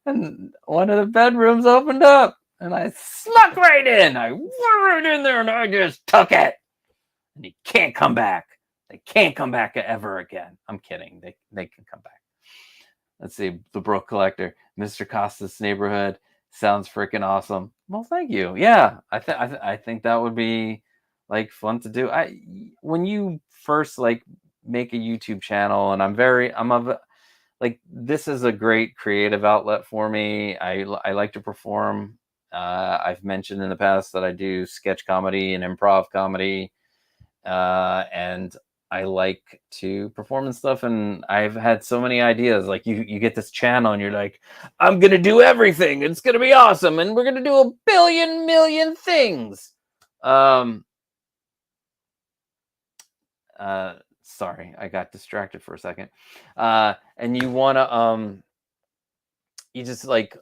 and one of the bedrooms opened up, and I snuck right in. I went right in there, and I just took it. And you can't come back. They can't come back ever again. I'm kidding. They can come back. Let's see. The Brook Collector, Mr. Costa's Neighborhood. Sounds freaking awesome. Well, thank you. Yeah, I think that would be like fun to do. When you first like make a YouTube channel, and like, this is a great creative outlet for me. I like to perform. I've mentioned in the past that I do sketch comedy and improv comedy, and I like to perform and stuff, and I've had so many ideas. Like you get this channel and you're like, I'm gonna do everything. It's gonna be awesome, and we're gonna do a billion million things. Sorry, I got distracted for a second. And you wanna you just like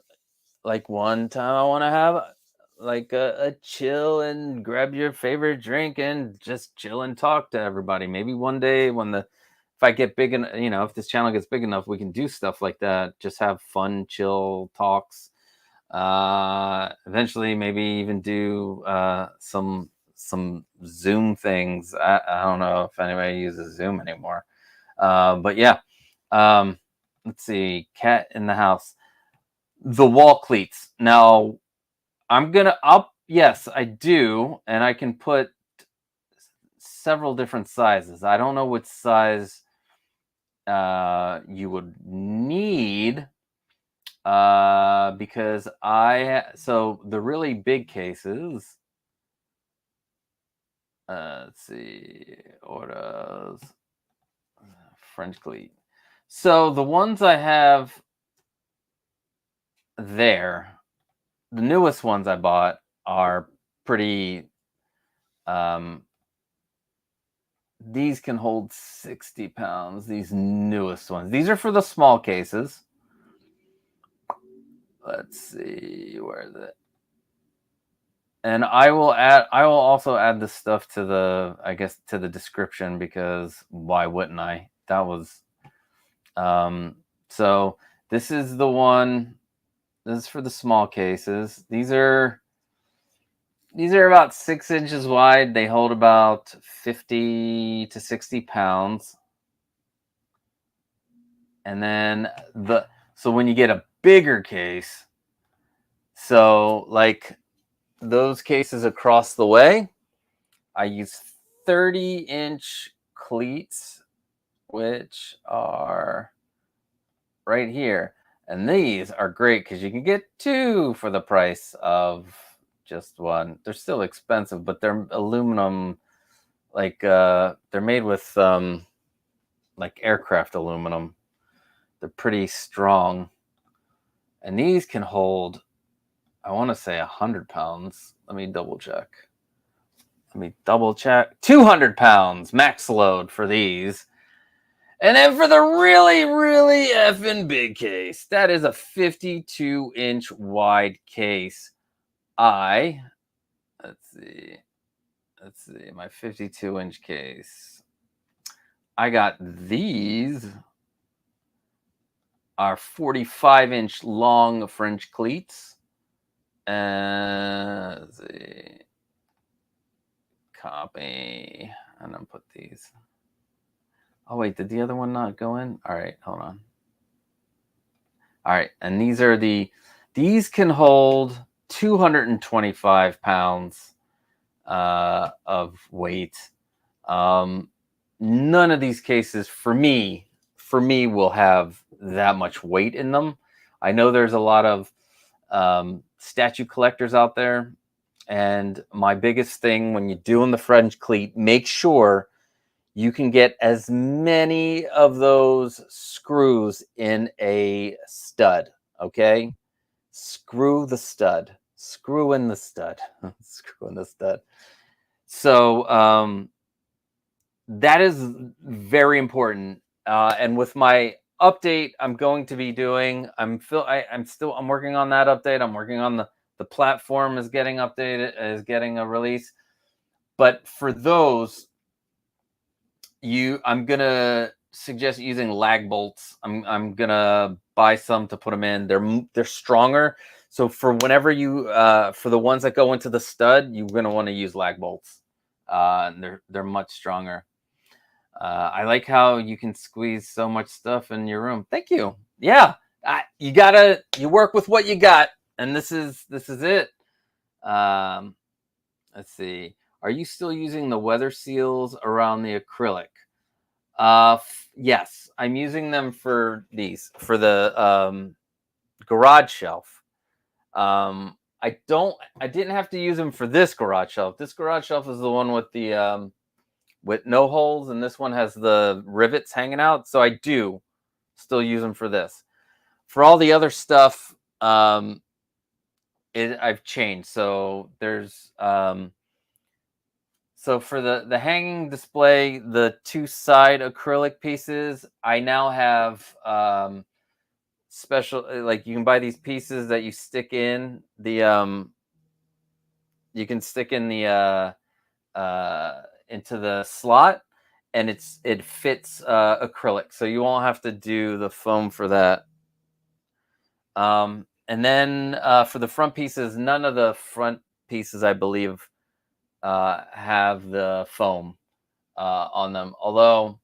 one time I wanna have like a chill and grab your favorite drink and just chill and talk to everybody. Maybe one day if I get big, and you know, if this channel gets big enough, we can do stuff like that. Just have fun, chill talks. Eventually maybe even do some Zoom things. I don't know if anybody uses Zoom anymore. But yeah. Let's see. Cat in the house. The wall cleats. Now I'm gonna up. Yes, I do, and I can put several different sizes. I don't know what size you would need, because so the really big cases. Let's see, orders, French cleat. So the ones I have there, the newest ones I bought are pretty. These can hold 60 pounds. These newest ones. These are for the small cases. Let's see, where is it? And I will also add this stuff to the, I guess, to the description, because why wouldn't I? That was, so this is the one, this is for the small cases. These are about 6 inches wide. They hold about 50 to 60 pounds. And then so when you get a bigger case, so like those cases across the way, I use 30-inch cleats, which are right here. And these are great because you can get 2 for the price of just 1. They're still expensive, but they're aluminum, like they're made with like aircraft aluminum. They're pretty strong. And these can hold, I want to say 100 pounds. Let me double check. 200 pounds max load for these. And then for the really, really effing big case, that is a 52-inch wide case. Let's see, my 52-inch case. I got these are 45-inch long French cleats. And let's see, copy, and then put these. Oh wait, did the other one not go in? All right, hold on. All right, and these can hold 225 pounds of weight. None of these cases for me will have that much weight in them. I know there's a lot of statue collectors out there, and my biggest thing when you're doing the French cleat, make sure you can get as many of those screws in a stud. Okay, screw in the stud. Screw in the stud. So that is very important. And with my update, I'm going to be doing. I'm working on that update. I'm working on the platform is getting updated, is getting a release. But for those, I'm gonna suggest using lag bolts. I'm gonna buy some to put them in. They're stronger. So for whenever you for the ones that go into the stud, you're gonna want to use lag bolts. And they're much stronger. I like how you can squeeze so much stuff in your room. Thank you. Yeah, you work with what you got, and this is it. Let's see. Are you still using the weather seals around the acrylic? Yes, I'm using them for the garage shelf. I didn't have to use them for this garage shelf. This garage shelf is the one with the with no holes, and this one has the rivets hanging out. So I do still use them for this. For all the other stuff, I've changed. So there's so for the hanging display, the 2 side acrylic pieces, I now have special, like you can buy these pieces that you stick in the you can stick in the into the slot, and it fits acrylic, so you won't have to do the foam for that. And then for the front pieces, none of the front pieces, I believe, have the foam on them. Although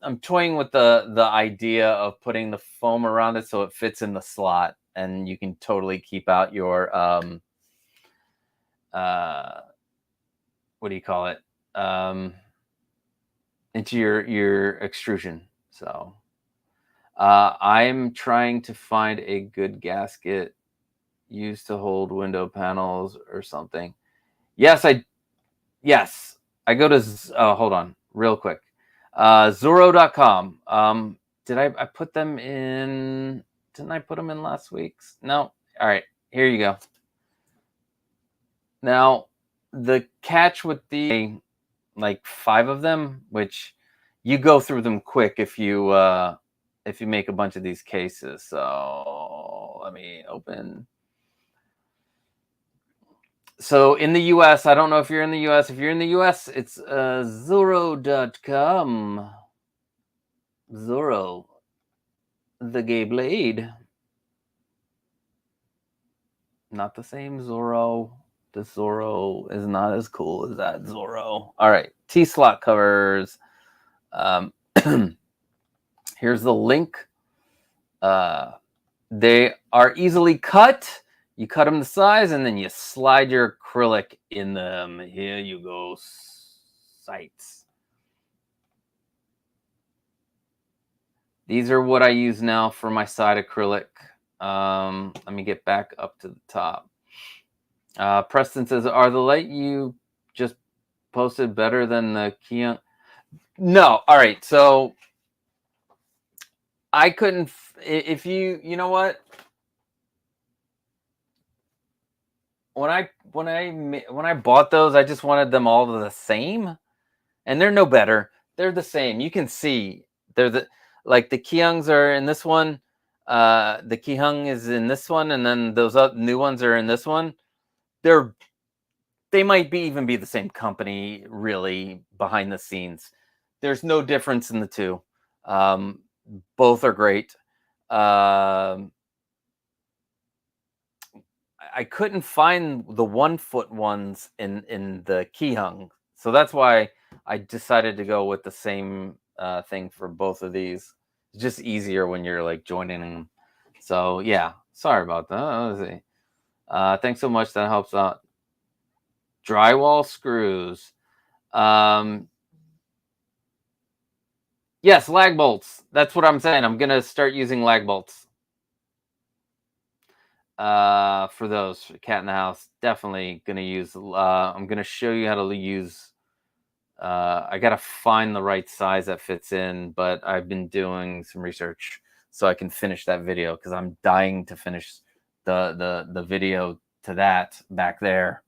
I'm toying with the idea of putting the foam around it so it fits in the slot, and you can totally keep out your what do you call it? Into your extrusion. So I'm trying to find a good gasket used to hold window panels or something. Yes, I go to hold on real quick. Zoro.com. Did I put them in? Didn't I put them in last week's? No. All right, here you go. Now, the catch with the like 5 of them, which you go through them quick if you make a bunch of these cases. So let me open. So in the US, I don't know if you're in the US. If you're in the US, it's Zorro.com. Zorro, the gay blade. Not the same Zorro. The Zorro is not as cool as that Zorro. All right, T-slot covers. Here's the link. They are easily cut. You cut them to size, and then you slide your acrylic in them. Here you go, sights. These are what I use now for my side acrylic. Let me get back up to the top. Preston says, are the light you just posted better than the Keong? No. All right. So I couldn't, if you know what? When I bought those, I just wanted them all the same, and they're no better. They're the same. You can see they're like the Keongs are in this one. The Keong is in this one, and then those new ones are in this one. They might even be the same company, really, behind the scenes. There's no difference in the two. Both are great. I couldn't find the 1 foot ones in the Keong, so that's why I decided to go with the same thing for both of these. It's just easier when you're like joining them. So yeah, sorry about that. Let's see. Thanks so much. That helps out. Drywall screws. Yes, lag bolts. That's what I'm saying. I'm gonna start using lag bolts. For those cat in the house, definitely gonna use. I'm gonna show you how to use. I gotta find the right size that fits in, but I've been doing some research so I can finish that video because I'm dying to finish the video to that back there.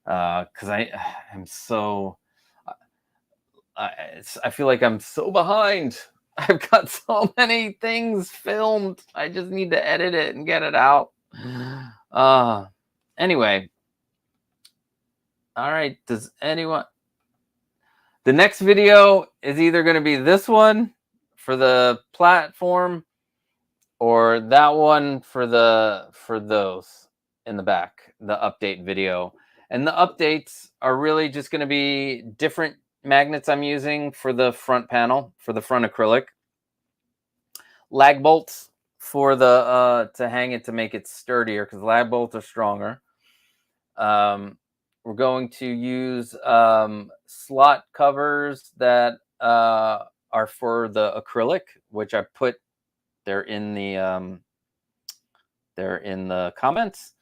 Because I feel like I'm so behind. I've got so many things filmed. I just need to edit it and get it out. Anyway. All right. Does anyone? The next video is either going to be this one for the platform or that one for those in the back, the update video. And the updates are really just going to be different magnets I'm using for the front panel, for the front acrylic. Lag bolts for the to hang it to make it sturdier because lag bolts are stronger. We're going to use slot covers that are for the acrylic, which I put. They're in the comments.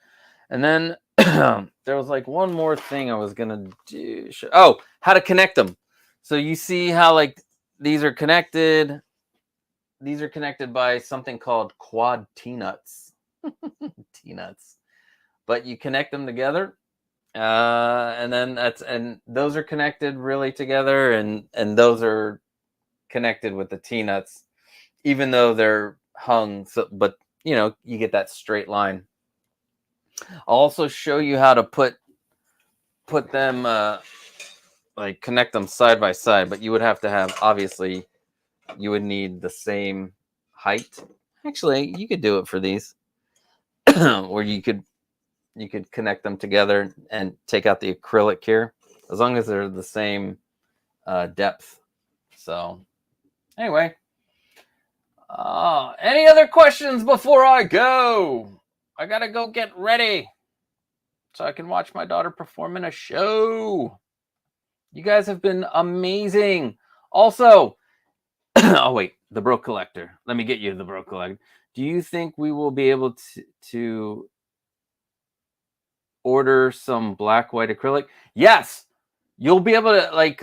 And then there was like one more thing I was gonna do. Oh, how to connect them. So you see how like these are connected. These are connected by something called quad T-nuts. T-nuts. But you connect them together. And then those are connected really together, and those are connected with the T-nuts, even though they're hung. So, but you know, you get that straight line. I'll also show you how to put them like connect them side by side, but you would have to have, obviously you would need the same height. Actually, you could do it for these where you could connect them together and take out the acrylic here, as long as they're the same depth. So anyway, any other questions before I go? I gotta go get ready so I can watch my daughter perform in a show. You guys have been amazing. Also, oh wait, the Bro Collector. Let me get you the Bro Collector. Do you think we will be able to order some black white acrylic? Yes, you'll be able to, like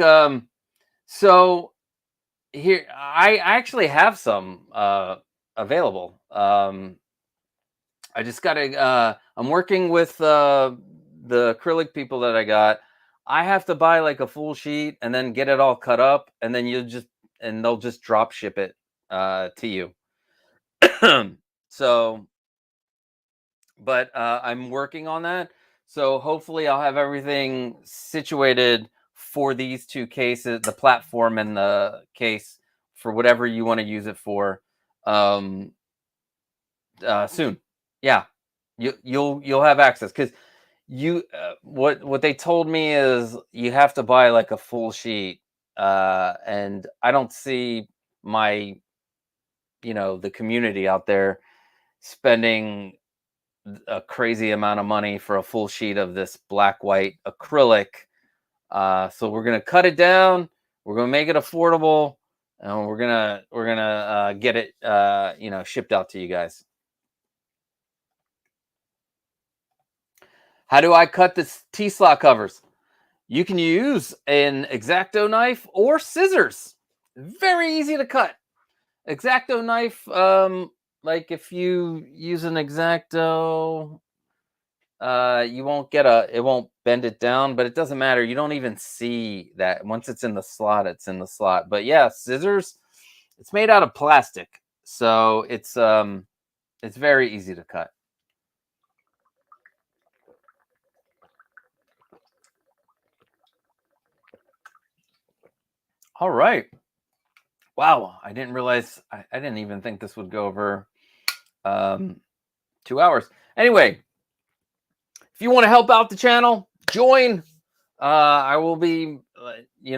so here I actually have some available. I just gotta I'm working with the acrylic people that I got. I have to buy like a full sheet and then get it all cut up, and then they'll just drop ship it to you. So but I'm working on that. So hopefully I'll have everything situated for these two cases, the platform and the case, for whatever you want to use it for, soon. Yeah, you'll have access, because you what they told me is you have to buy like a full sheet, and I don't see my the community out there spending a crazy amount of money for a full sheet of this black white acrylic. So we're gonna cut it down. We're gonna make it affordable, and we're gonna get it shipped out to you guys. How do I cut this T-slot covers? You can use an X-Acto knife or scissors. Very easy to cut. X-Acto knife, like if you use an X-Acto, you won't get it won't bend it down, but it doesn't matter. You don't even see that. Once it's in the slot, it's in the slot. But yeah, scissors, it's made out of plastic, so it's very easy to cut. All right. Wow, I didn't realize, I didn't even think this would go over 2 hours. Anyway, if you want to help out the channel, join. I will be, you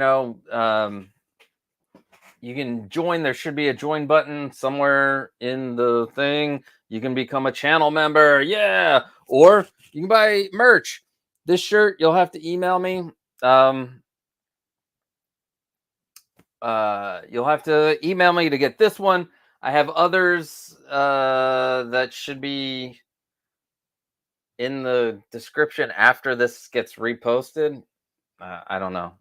can join. There should be a join button somewhere in the thing. You can become a channel member. Yeah. Or you can buy merch. This shirt, you'll have to email me. You'll have to email me to get this one. I have others that should be in the description after this gets reposted. I don't know.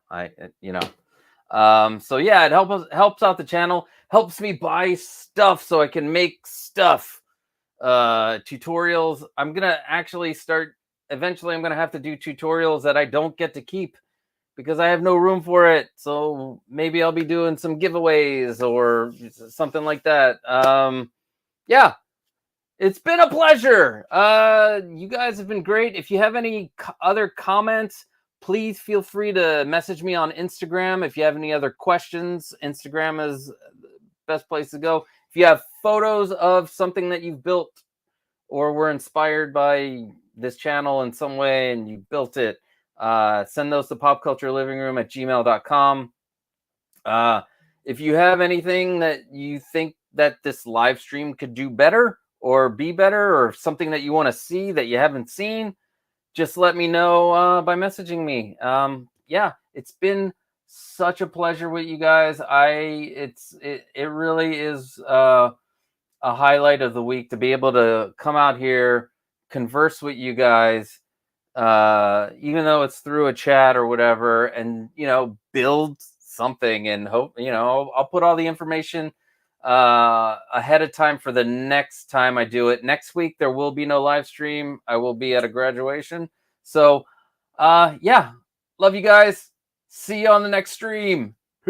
So yeah, it helps out the channel, helps me buy stuff so I can make stuff, tutorials. I'm gonna actually start, eventually I'm gonna have to do tutorials that I don't get to keep because I have no room for it. So maybe I'll be doing some giveaways or something like that. Yeah, it's been a pleasure. You guys have been great. If you have any other comments, please feel free to message me on Instagram. If you have any other questions, Instagram is the best place to go. If you have photos of something that you've built or were inspired by this channel in some way and you built it, send those to popculturelivingroom@gmail.com. If you have anything that you think that this live stream could do better or be better, or something that you want to see that you haven't seen, just let me know by messaging me. Yeah, it's been such a pleasure with you guys. It really is a highlight of the week to be able to come out here, converse with you guys, even though it's through a chat or whatever, and build something, and hope I'll put all the information ahead of time for the next time I do it. Next week there will be no live stream. I will be at a graduation. So yeah, love you guys. See you on the next stream.